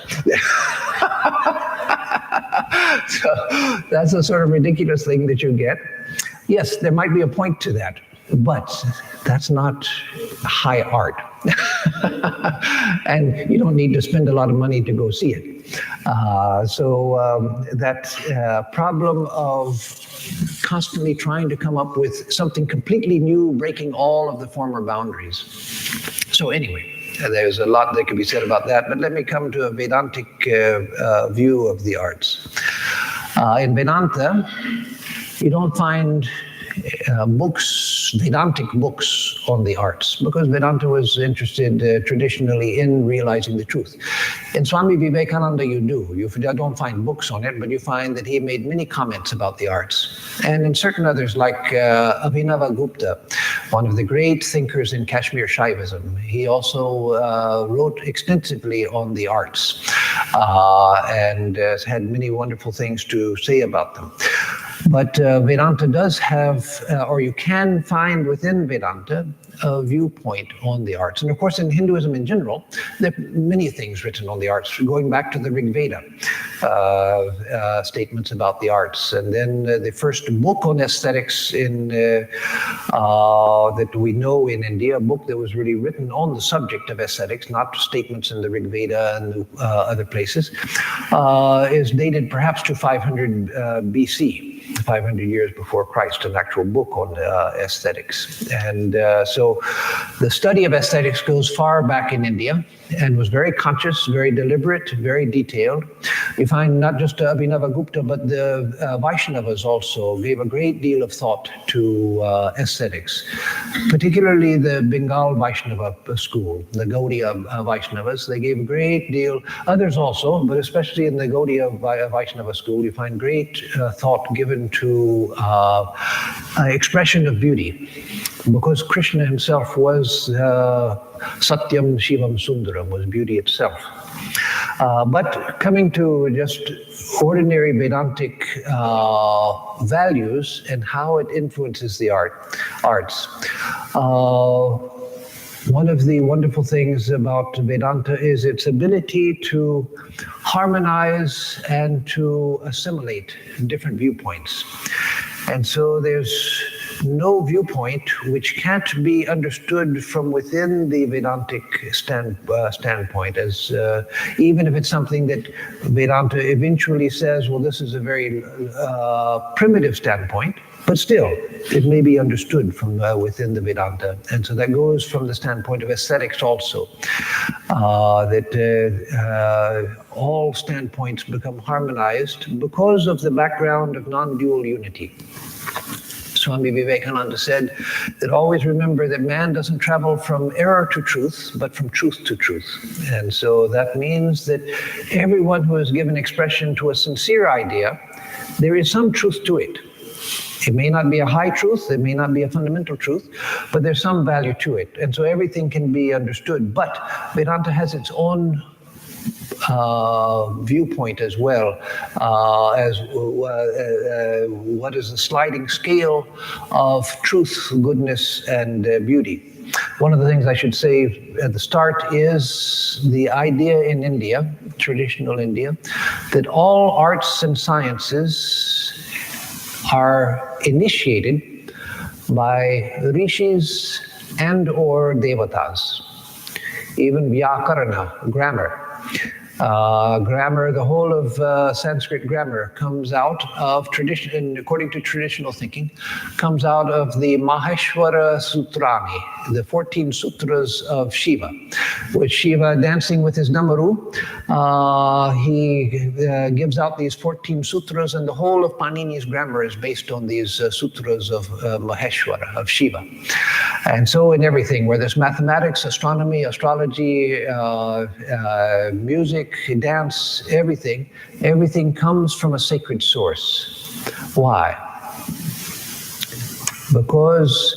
So that's a sort of ridiculous thing that you get. Yes, there might be a point to that, but that's not high art. And you don't need to spend a lot of money to go see it. So that problem of constantly trying to come up with something completely new, breaking all of the former boundaries. So anyway, There's a lot that could be said about that, but let me come to a Vedantic view of the arts. In Vedanta, you don't find books, Vedantic books on the arts, because Vedanta was interested traditionally in realizing the truth. In Swami Vivekananda, you do. You don't find books on it, but you find that he made many comments about the arts. And in certain others, like Abhinavagupta, one of the great thinkers in Kashmir Shaivism, he also wrote extensively on the arts and had many wonderful things to say about them. But Vedanta does have, or you can find within Vedanta, a viewpoint on the arts. And of course, in Hinduism in general, there are many things written on the arts, going back to the Rig Veda, statements about the arts. And then the first book on aesthetics that we know in India, a book that was really written on the subject of aesthetics, not statements in the Rig Veda and other places, is dated perhaps to 500 BC. 500 years before Christ, an actual book on aesthetics. And so the study of aesthetics goes far back in India and was very conscious, very deliberate, very detailed. You find not just Abhinavagupta, but the Vaishnavas also gave a great deal of thought to aesthetics, particularly the Bengal Vaishnava school, the Gaudiya Vaishnavas. They gave a great deal, others also, but especially in the Gaudiya Vaishnava school, you find great thought given to expression of beauty, because Krishna himself was Satyam Shivam Sundaram, was beauty itself. But coming to just ordinary Vedantic values and how it influences the arts. One of the wonderful things about Vedanta is its ability to harmonize and to assimilate different viewpoints. And so there's no viewpoint which can't be understood from within the Vedantic standpoint, as even if it's something that Vedanta eventually says, well, this is a very primitive standpoint, but still, it may be understood from within the Vedanta. And so that goes from the standpoint of aesthetics also, that all standpoints become harmonized because of the background of non-dual unity. Swami Vivekananda said that always remember that man doesn't travel from error to truth, but from truth to truth. And so that means that everyone who is given expression to a sincere idea, there is some truth to it. It may not be a high truth, it may not be a fundamental truth, but there's some value to it. And so everything can be understood. But Vedanta has its own viewpoint as well, as what is the sliding scale of truth, goodness, and beauty. One of the things I should say at the start is the idea in India, traditional India, that all arts and sciences are initiated by rishis and or devatas. Even Vyakarana, grammar. Grammar, the whole of Sanskrit grammar comes out of tradition, according to traditional thinking, comes out of the Maheshwara Sutrani, the 14 sutras of Shiva. With Shiva dancing with his Damaru, he gives out these 14 sutras, and the whole of Panini's grammar is based on these sutras of Maheshwara, of Shiva. And so in everything, whether it's mathematics, astronomy, astrology, music, dance, everything comes from a sacred source. Why? Because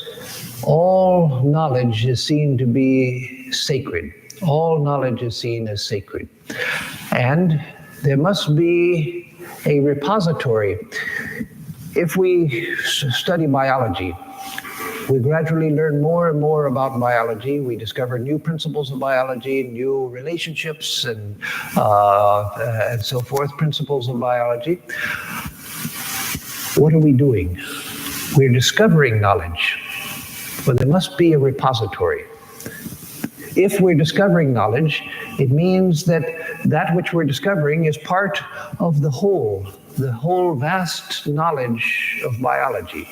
all knowledge is seen to be sacred. All knowledge is seen as sacred. And there must be a repository. If we study biology, we gradually learn more and more about biology. We discover new principles of biology, new relationships, and so forth, principles of biology. What are we doing? We're discovering knowledge, but there must be a repository. If we're discovering knowledge, it means that that which we're discovering is part of the whole, the whole vast knowledge of biology.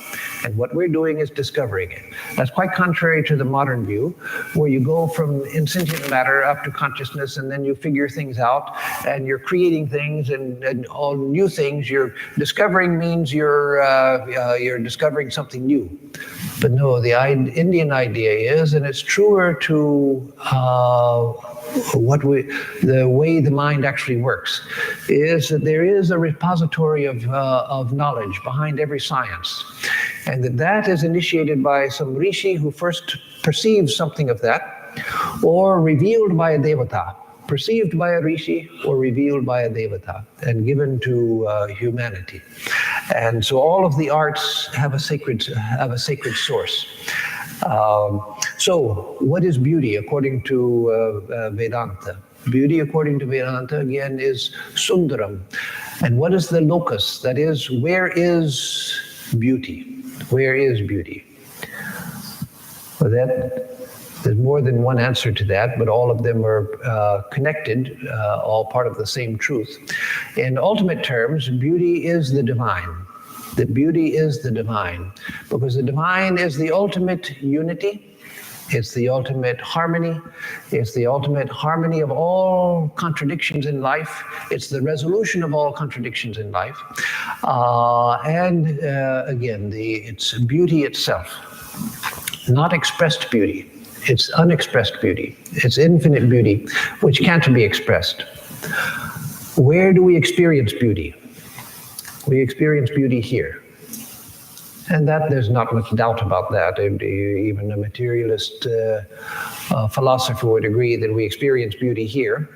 And what we're doing is discovering it. That's quite contrary to the modern view, where you go from insentient matter up to consciousness, and then you figure things out, and you're creating things and all new things. You're discovering means you're discovering something new. But no, the Indian idea is, and it's truer to the way the mind actually works, is that there is a repository of knowledge behind every science, and that is initiated by some rishi who first perceives something of that, or revealed by a devata, perceived by a rishi or revealed by a devata, and given to humanity. And so all of the arts have a sacred source. So what is beauty according to Vedanta? Beauty according to Vedanta, again, is sundaram. And what is the locus? That is, where is beauty? Where is beauty? Well, there's more than one answer to that, but all of them are connected, all part of the same truth. In ultimate terms, beauty is the divine. The beauty is the divine, because the divine is the ultimate unity. It's the ultimate harmony. It's the ultimate harmony of all contradictions in life. It's the resolution of all contradictions in life. Again, it's beauty itself, not expressed beauty. It's unexpressed beauty. It's infinite beauty, which can't be expressed. Where do we experience beauty? We experience beauty here. And that there's not much doubt about that. Even a materialist philosopher would agree that we experience beauty here,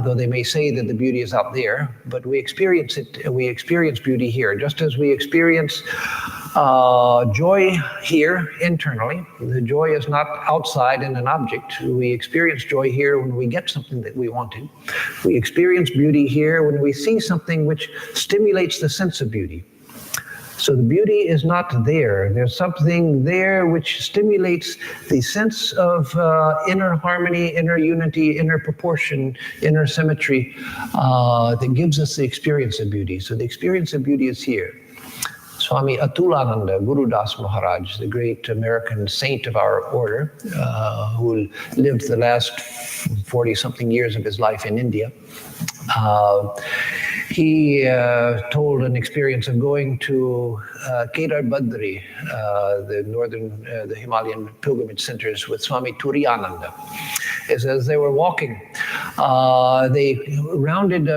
though they may say that the beauty is out there, but we experience it, we experience beauty here, just as we experience joy here internally. The joy is not outside in an object. We experience joy here when we get something that we wanted. We experience beauty here when we see something which stimulates the sense of beauty. So the beauty is not there. There's something there which stimulates the sense of inner harmony, inner unity, inner proportion, inner symmetry that gives us the experience of beauty. So the experience of beauty is here. Swami Atulananda, Guru Das Maharaj, the great American saint of our order, who lived the last 40-something years of his life in India, he told an experience of going to Kedar Badri, the Himalayan pilgrimage centers, with Swami Turiyananda. As they were walking, they rounded,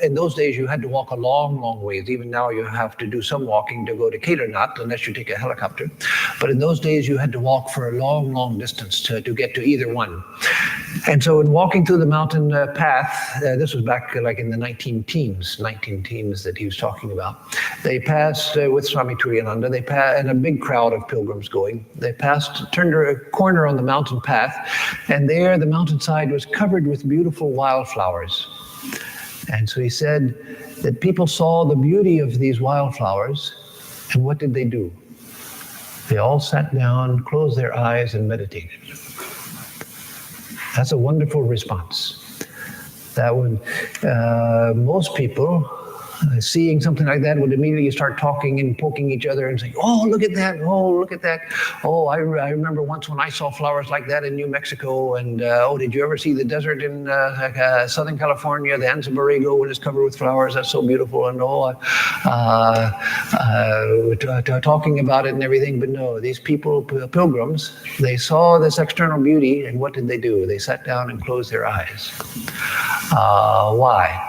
in those days you had to walk a long, long ways. Even now you have to do some walking to go to Kedarnath, unless you take a helicopter. But in those days you had to walk for a long, long distance to get to either one. And so in walking through the mountain path, this was back like in the 19 teens that he was talking about. They passed with Swami Turiyananda, and a big crowd of pilgrims going. They turned a corner on the mountain path, and there the mountainside was covered with beautiful wildflowers. And so he said that people saw the beauty of these wildflowers, and what did they do? They all sat down, closed their eyes, and meditated. That's a wonderful response. That would, most people, seeing something like that, would immediately start talking and poking each other and saying, "Oh, look at that! Oh, look at that! Oh, I remember once when I saw flowers like that in New Mexico. And oh, did you ever see the desert in Southern California, the Anza Borrego, when it's covered with flowers? That's so beautiful." And talking about it and everything. But no, these people, pilgrims, they saw this external beauty, and what did they do? They sat down and closed their eyes. Why?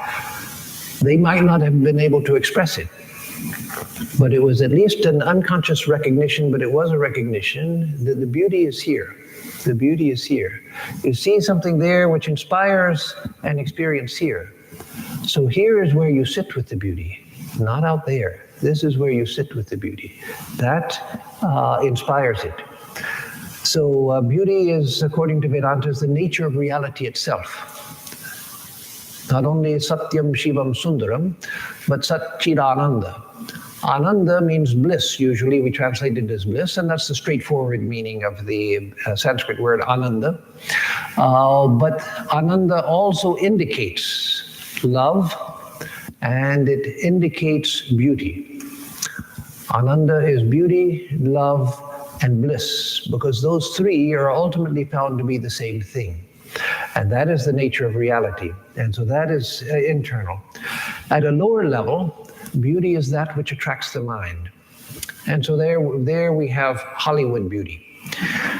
They might not have been able to express it, but it was at least an unconscious recognition, but it was a recognition that the beauty is here. The beauty is here. You see something there which inspires an experience here. So here is where you sit with the beauty, not out there. This is where you sit with the beauty. That inspires it. So beauty is, according to Vedanta, is the nature of reality itself. Not only Satyam Shivam Sundaram, but Satchidananda. Ananda means bliss. Usually we translate it as bliss, and that's the straightforward meaning of the Sanskrit word Ananda. But Ananda also indicates love and it indicates beauty. Ananda is beauty, love, and bliss, because those three are ultimately found to be the same thing. And that is the nature of reality. And so that is internal. At a lower level, beauty is that which attracts the mind. And so there we have Hollywood beauty,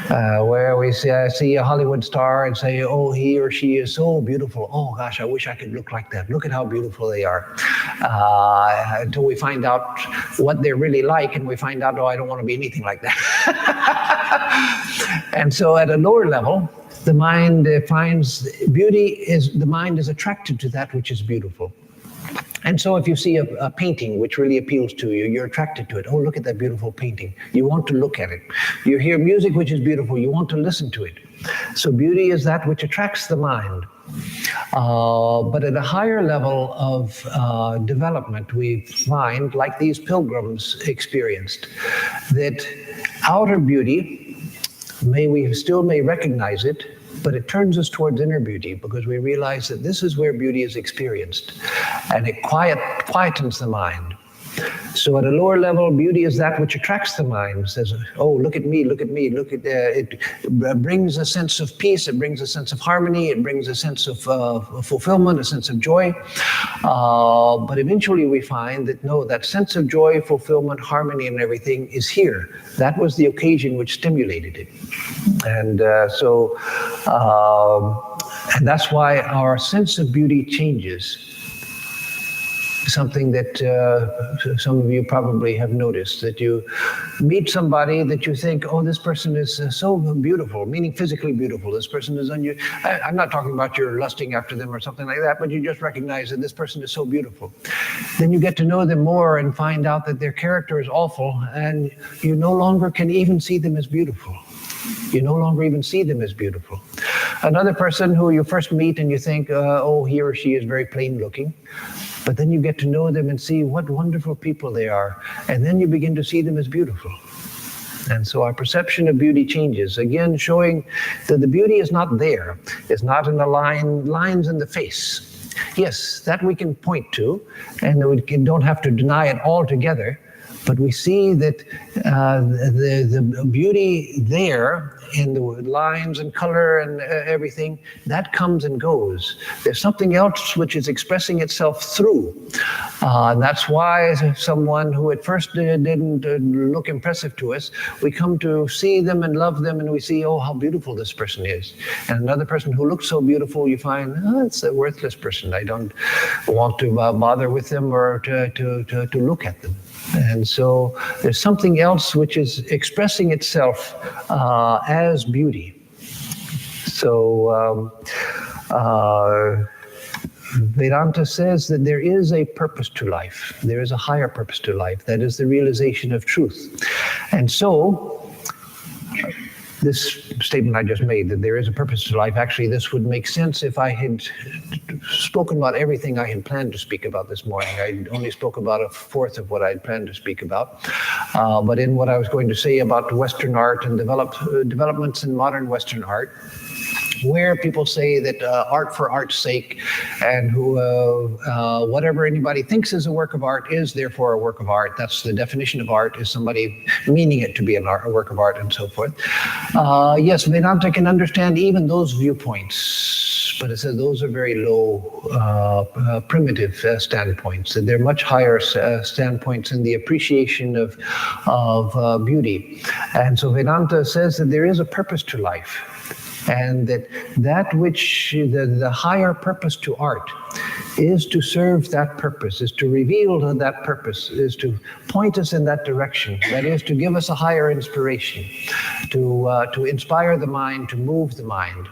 where we see a Hollywood star and say, oh, he or she is so beautiful. Oh, gosh, I wish I could look like that. Look at how beautiful they are. Until we find out what they're really like, and we find out, oh, I don't want to be anything like that. And so at a lower level, the mind finds beauty the mind is attracted to that which is beautiful. And so if you see a painting which really appeals to you, you're attracted to it. Oh, look at that beautiful painting. You want to look at it. You hear music which is beautiful. You want to listen to it. So beauty is that which attracts the mind. But at a higher level of development, we find, like these pilgrims experienced, that outer beauty, we still may recognize it, but it turns us towards inner beauty, because we realize that this is where beauty is experienced, and it quietens the mind. So at a lower level, beauty is that which attracts the mind. Says, oh, look at me, look at me, look at it. Brings a sense of peace, it brings a sense of harmony, it brings a sense of fulfillment, a sense of joy. But eventually we find that no, that sense of joy, fulfillment, harmony, and everything is here. That was the occasion which stimulated it. And and that's why our sense of beauty changes. Something that some of you probably have noticed, that you meet somebody that you think, oh, this person is so beautiful, meaning physically beautiful. This person is I'm not talking about you're lusting after them or something like that, but you just recognize that this person is so beautiful. Then you get to know them more and find out that their character is awful, and you no longer can even see them as beautiful. You no longer even see them as beautiful. Another person who you first meet and you think, oh, he or she is very plain looking. But then you get to know them and see what wonderful people they are. And then you begin to see them as beautiful. And so our perception of beauty changes, again showing that the beauty is not there. It's not in the lines in the face. Yes, that we can point to, and we don't have to deny it altogether. But we see that the beauty there in the lines and color and everything, that comes and goes. There's something else which is expressing itself through. And that's why someone who at first didn't look impressive to us, we come to see them and love them, and we see, oh, how beautiful this person is. And another person who looks so beautiful, you find, oh, it's a worthless person. I don't want to bother with them or to look at them. And so there's something else which is expressing itself as beauty. So Vedanta says that there is a purpose to life. There is a higher purpose to life. That is the realization of truth. And so this statement I just made, that there is a purpose to life, actually this would make sense if I had spoken about everything I had planned to speak about this morning. I only spoke about a fourth of what I had planned to speak about. But in what I was going to say about Western art and developments in modern Western art, where people say that art for art's sake, and who whatever anybody thinks is a work of art is therefore a work of art. That's the definition of art, is somebody meaning it to be a work of art and so forth. Yes, Vedanta can understand even those viewpoints, but it says those are very low, primitive standpoints. They're much higher standpoints in the appreciation of beauty. And so Vedanta says that there is a purpose to life. And that which the higher purpose to art is to serve that purpose, is to reveal that purpose, is to point us in that direction. That is to give us a higher inspiration, to inspire the mind, to move the mind.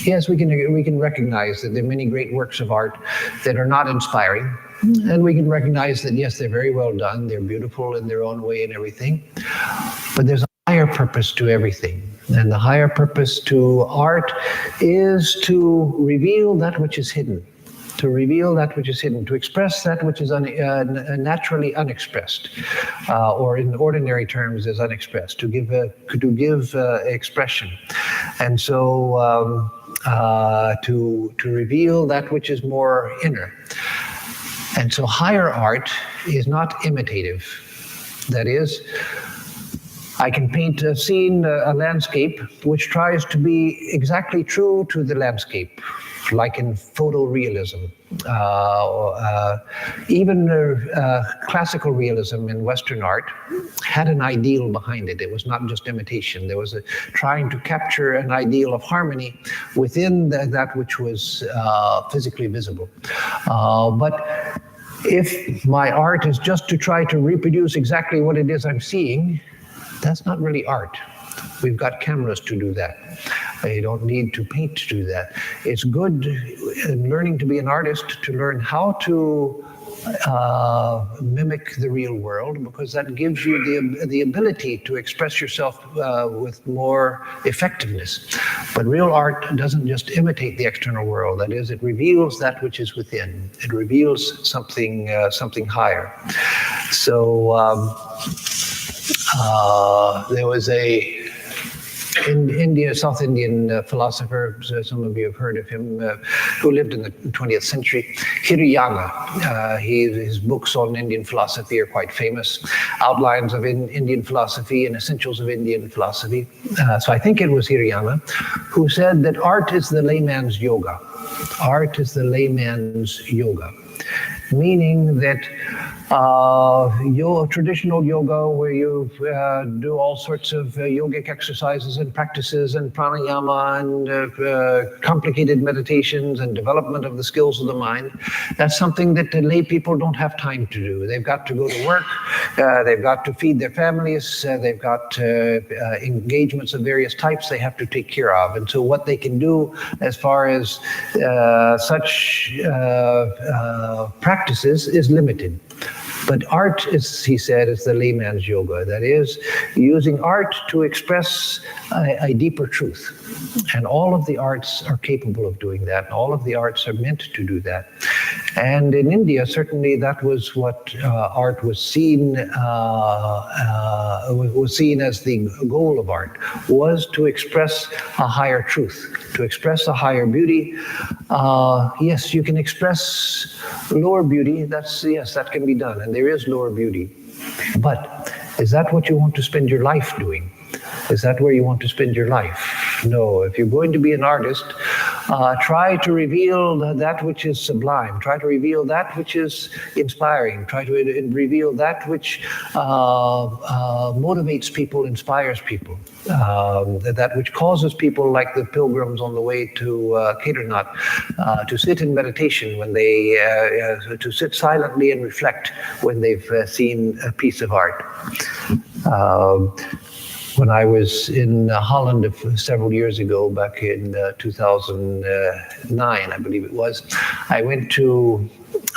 Yes, we can recognize that there are many great works of art that are not inspiring. And we can recognize that, yes, they're very well done, they're beautiful in their own way and everything. But there's a higher purpose to everything. And the higher purpose to art is to reveal that which is hidden, to reveal that which is hidden, to express that which is naturally unexpressed, or in ordinary terms is unexpressed, to give expression. And so to reveal that which is more inner. And so higher art is not imitative. That is, I can paint a scene, a landscape, which tries to be exactly true to the landscape, like in photorealism. Even classical realism in Western art had an ideal behind it. It was not just imitation. There was trying to capture an ideal of harmony within that which was physically visible. But if my art is just to try to reproduce exactly what it is I'm seeing, that's not really art. We've got cameras to do that. You don't need to paint to do that. It's good in learning to be an artist to learn how to mimic the real world, because that gives you the ability to express yourself with more effectiveness. But real art doesn't just imitate the external world. That is, it reveals that which is within. It reveals something higher. So there was in South Indian philosopher, some of you have heard of him, who lived in the 20th century, Hirayana. His books on Indian philosophy are quite famous. Outlines of Indian philosophy and Essentials of Indian philosophy. So I think it was Hirayana who said that art is the layman's yoga. Art is the layman's yoga. Meaning that traditional yoga, where you do all sorts of yogic exercises and practices and pranayama and complicated meditations and development of the skills of the mind, that's something that the lay people don't have time to do. They've got to go to work, they've got to feed their families, they've got engagements of various types they have to take care of. And so what they can do as far as such practices is limited. But art, he said, is the layman's yoga. That is, using art to express a deeper truth. And all of the arts are capable of doing that. All of the arts are meant to do that. And in India, certainly that was what art was seen as the goal of art, was to express a higher truth, to express a higher beauty. Yes, you can express lower beauty. Yes, that can be done. And there is lower beauty. But is that what you want to spend your life doing? Is that where you want to spend your life? No. If you're going to be an artist, try to reveal that which is sublime. Try to reveal that which is inspiring. Try to reveal that which motivates people, inspires people. That which causes people, like the pilgrims on the way to Kedarnath, to sit in meditation when they, to sit silently and reflect when they've seen a piece of art. When I was in Holland several years ago, back in 2009, I believe it was, I went to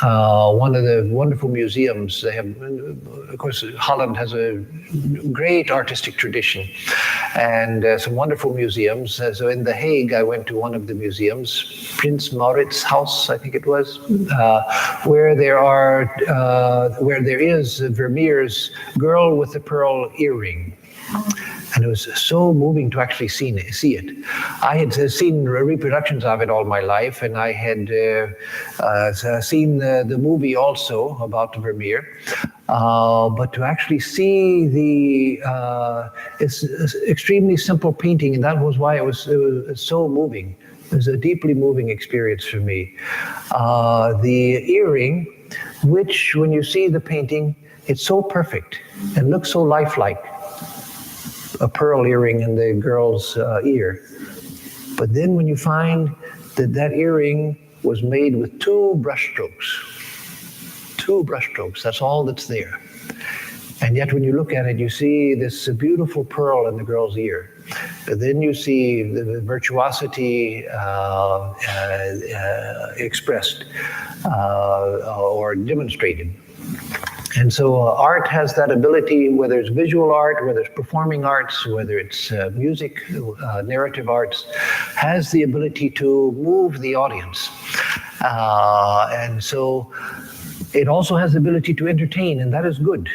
one of the wonderful museums. They have, of course, Holland has a great artistic tradition and some wonderful museums. So in The Hague, I went to one of the museums, Prince Maurits House, I think it was, where there is Vermeer's Girl with the Pearl Earring. And it was so moving to actually see it. I had seen reproductions of it all my life, and I had seen the movie also about Vermeer. But to actually see it's extremely simple painting, and that was why it was so moving. It was a deeply moving experience for me. The earring, which when you see the painting, it's so perfect and looks so lifelike. A pearl earring in the girl's ear. But then when you find that earring was made with two brushstrokes, that's all that's there. And yet when you look at it, you see this beautiful pearl in the girl's ear. But then you see the virtuosity expressed or demonstrated. And so art has that ability, whether it's visual art, whether it's performing arts, whether it's music, narrative arts, has the ability to move the audience. And so it also has the ability to entertain, and that is good.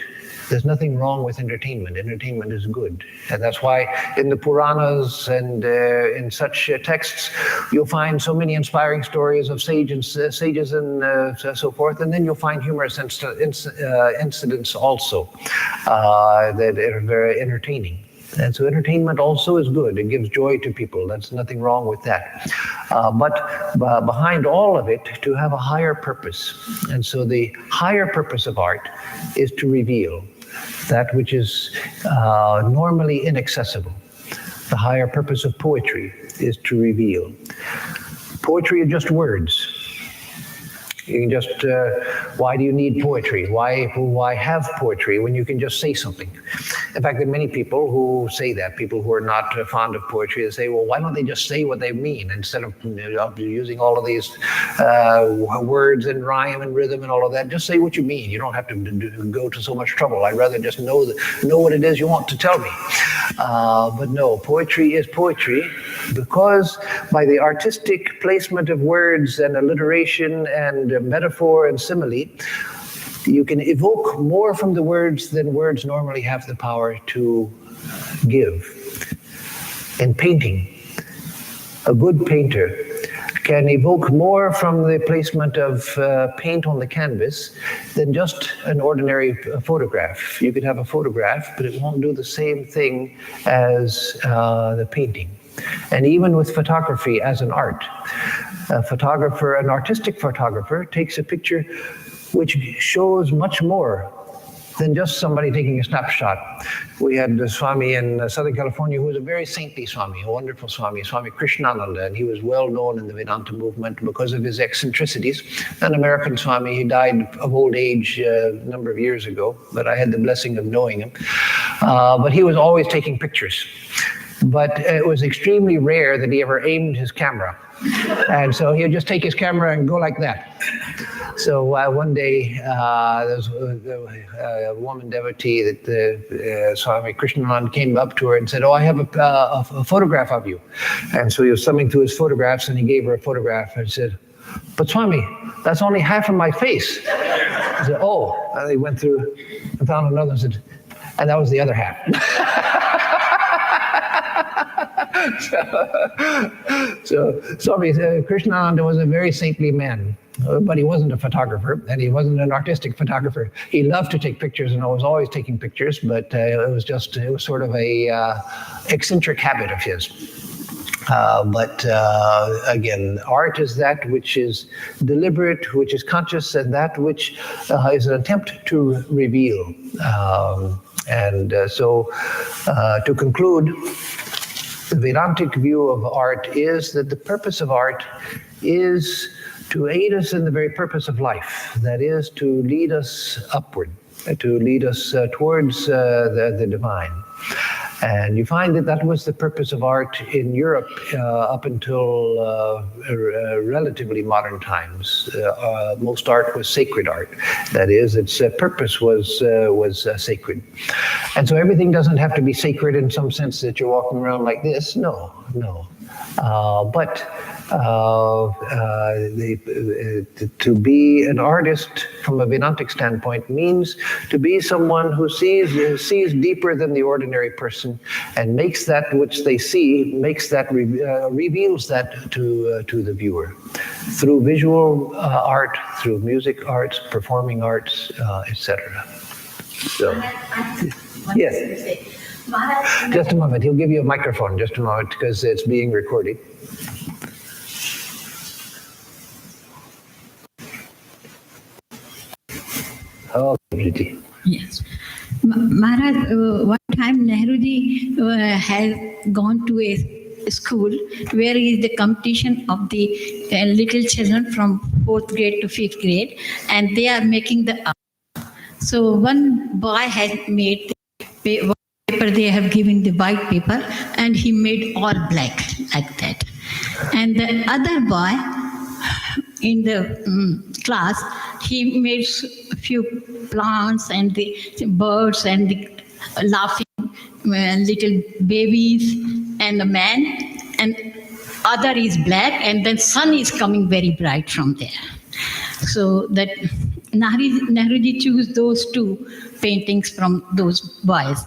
There's nothing wrong with entertainment. Entertainment is good. And that's why in the Puranas and in such texts, you'll find so many inspiring stories of sages and so forth. And then you'll find humorous incidents also that are very entertaining. And so entertainment also is good. It gives joy to people. That's nothing wrong with that. But behind all of it, to have a higher purpose. And so the higher purpose of art is to reveal that which is normally inaccessible. The higher purpose of poetry is to reveal. Poetry are just words. You can just, why do you need poetry? Why have poetry when you can just say something? In fact, there are many people who say that, people who are not fond of poetry, they say, well, why don't they just say what they mean instead of using all of these words and rhyme and rhythm and all of that? Just say what you mean. You don't have to go to so much trouble. I'd rather just know what it is you want to tell me. But no, poetry is poetry because by the artistic placement of words and alliteration and metaphor and simile, you can evoke more from the words than words normally have the power to give. In painting, a good painter can evoke more from the placement of paint on the canvas than just an ordinary photograph. You could have a photograph, but it won't do the same thing as the painting. And even with photography as an art, an artistic photographer takes a picture which shows much more than just somebody taking a snapshot. We had a Swami in Southern California who was a very saintly Swami, a wonderful Swami, Swami Krishnananda, and he was well known in the Vedanta movement because of his eccentricities. An American Swami, he died of old age a number of years ago, but I had the blessing of knowing him. But he was always taking pictures. But it was extremely rare that he ever aimed his camera. And so he would just take his camera and go like that. So one day, there was a woman devotee that Swami Krishnananda came up to her and said, oh, I have a photograph of you. And so he was thumbing through his photographs and he gave her a photograph and said, but Swami, that's only half of my face. I said, oh. And he went through and found another and said, and that was the other half. So Swami Krishnananda was a very saintly man, but he wasn't a photographer, and he wasn't an artistic photographer. He loved to take pictures and was always taking pictures, but it was sort of a eccentric habit of his. But again, art is that which is deliberate, which is conscious, and that which is an attempt to reveal. So to conclude, the Vedantic view of art is that the purpose of art is to aid us in the very purpose of life, that is, to lead us upward, to lead us towards the divine. And you find that was the purpose of art in Europe up until relatively modern times. Most art was sacred art. That is, its purpose was sacred. And so everything doesn't have to be sacred in some sense that you're walking around like this. No. But to be an artist from a Vedantic standpoint means to be someone who sees deeper than the ordinary person and makes that which they see, reveals that to the viewer through visual art, through music arts, performing arts, etc. So, yes. Just a moment. He'll give you a microphone. Just a moment, because it's being recorded. Oh, pretty. Yes. Maharaj, one time Nehruji has gone to a school where is the competition of the little children from 4th grade to 5th grade, and they are making the art. So one boy has made the paper, they have given the white paper, and he made all black like that. And the other boy in the class, he made a few plants and the birds and the laughing little babies and a man, and other is black, and then sun is coming very bright from there. So that Nehruji chose those two paintings from those boys.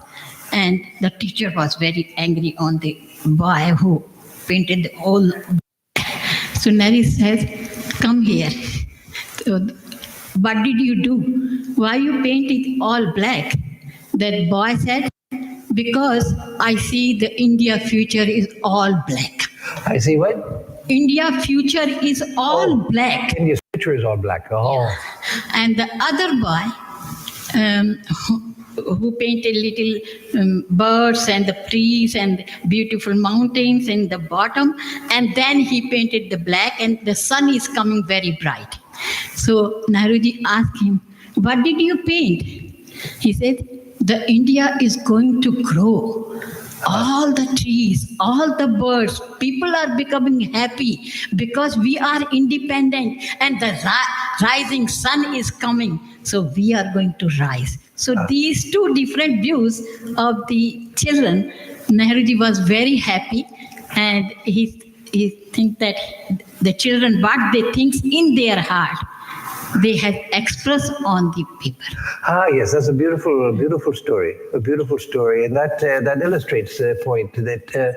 And the teacher was very angry on the boy who painted all. So Nehru says, come here. So, what did you do? Why you paint it all black? That boy said, because I see the India future is all black. I see what? India future is all black. India's picture is all black. Oh. And the other boy who painted little birds and the trees and beautiful mountains in the bottom, and then he painted the black, and the sun is coming very bright. So Nehruji asked him, what did you paint? He said, the India is going to grow. All the trees, all the birds, people are becoming happy because we are independent and the rising sun is coming. So we are going to rise. So these two different views of the children, Nehruji was very happy, and he think that the children, what they think in their heart, they have expressed on the paper. Ah, yes, that's a beautiful story. A beautiful story, and that illustrates the point that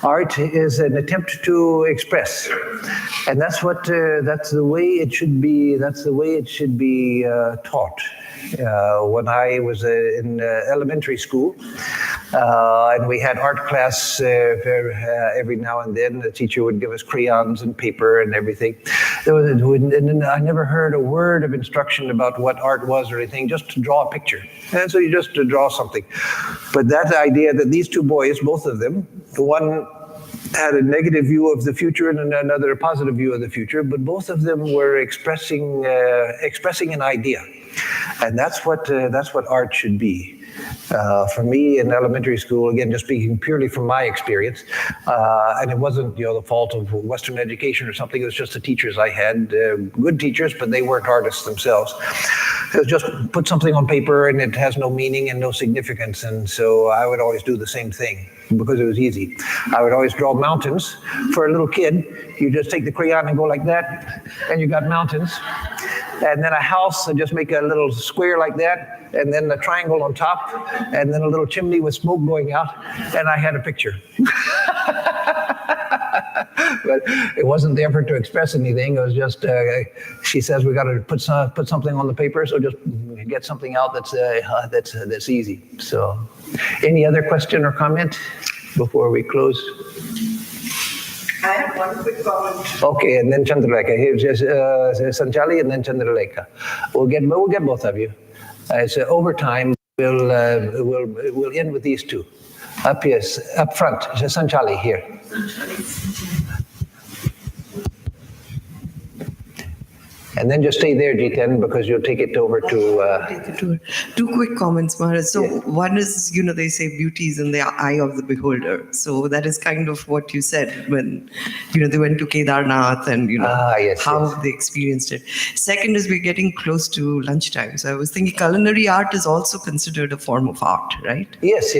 art is an attempt to express, and that's the way it should be. That's the way it should be taught. When I was in elementary school, and we had art class every now and then, the teacher would give us crayons and paper and everything. And I never heard a word of instruction about what art was or anything, just to draw a picture. And so you just draw something. But that idea that these two boys, both of them, one had a negative view of the future and another a positive view of the future, but both of them were expressing an idea. And that's what art should be. For me in elementary school, again, just speaking purely from my experience, and it wasn't the fault of Western education or something. It was just the teachers I had, good teachers, but they weren't artists themselves. It was just put something on paper and it has no meaning and no significance. And so I would always do the same thing because it was easy. I would always draw mountains. For a little kid, you just take the crayon and go like that, and you got mountains. And then a house, and just make a little square like that, and then a triangle on top, and then a little chimney with smoke going out, and I had a picture. But it wasn't the effort to express anything. It was just, she says we got to put something on the paper, so just get something out that's easy. So, any other question or comment before we close? I have one quick comment. Okay, and then Chandralekha. Here's just Sanchali, and then Chandralekha. We'll get both of you. So over time, we'll end with these two. Up front, Sanchali here. And then just stay there, Jiten, because you'll take it over to... Two quick comments, Maharaj. So one is, they say beauty is in the eye of the beholder. So that is kind of what you said when, they went to Kedarnath and, how they experienced it. Second is we're getting close to lunchtime. So I was thinking culinary art is also considered a form of art, right? Yes.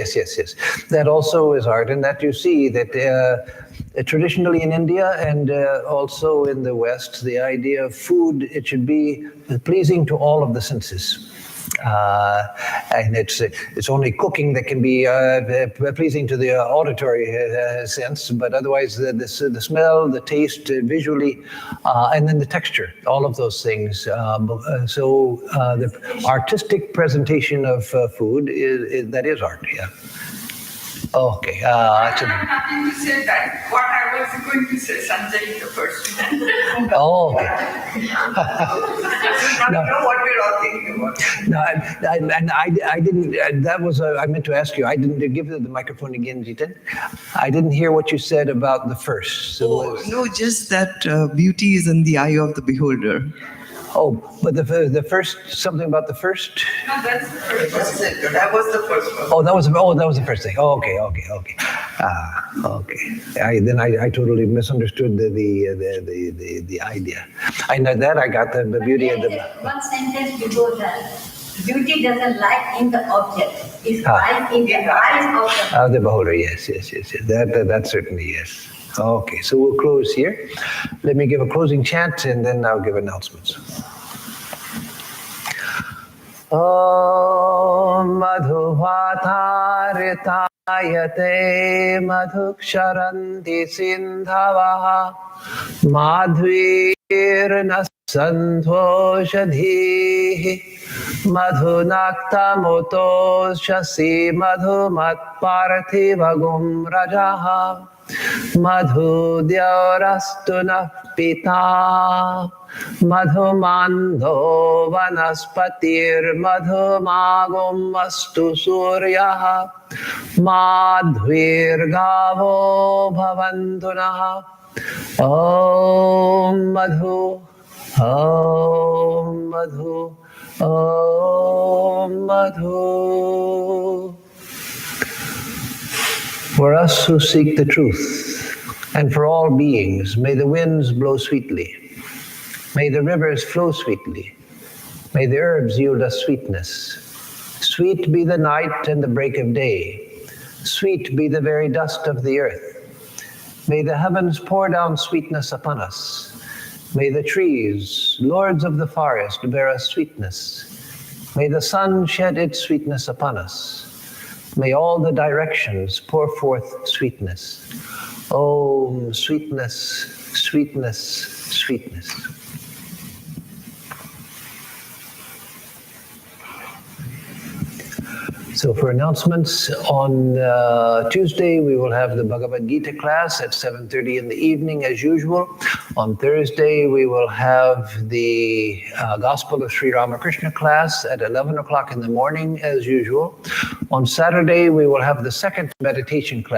That also is art, and that you see that... traditionally in India and also in the West, the idea of food, it should be pleasing to all of the senses. And it's only cooking that can be pleasing to the auditory sense, but otherwise the smell, the taste, visually, and then the texture, all of those things. So the artistic presentation of food that is art, yeah. Okay. I have nothing to say that. What I was going to say, Sanjay, the first. Oh, okay. I don't know what we're all thinking about. No, I didn't. That was. I meant to ask you. I didn't give the microphone again, Jiten. I didn't hear what you said about the first. So no, just that beauty is in the eye of the beholder. Oh, but the first, something about the first? No, that's the first. That's it. That was the first one. Oh, that was the first thing. Oh, okay. Okay. Then I totally misunderstood the idea. I know that I got the beauty of the. One sentence before that. Beauty doesn't lie in the object. It's lies in the eyes of the beholder. Yes. That certainly yes. Okay, so we'll close here. Let me give a closing chant and then I'll give announcements. Om madhuvatharitayate madhuksharanti sindhavaha madhvirna santhoshadhihi madhunaktamutoshasi madhumatparthivagum rajaha madhudyarastu nah pita madhumando vanaspatir madhumagum astu suryaha madhvirgavo bhavantu naha. Om madhu, om madhu, om madhu. For us who seek the truth, and for all beings, may the winds blow sweetly. May the rivers flow sweetly. May the herbs yield us sweetness. Sweet be the night and the break of day. Sweet be the very dust of the earth. May the heavens pour down sweetness upon us. May the trees, lords of the forest, bear us sweetness. May the sun shed its sweetness upon us. May all the directions pour forth sweetness. Oh, sweetness, sweetness, sweetness. So for announcements, on Tuesday we will have the Bhagavad Gita class at 7:30 in the evening as usual. On Thursday we will have the Gospel of Sri Ramakrishna class at 11 o'clock in the morning as usual. On Saturday we will have the second meditation class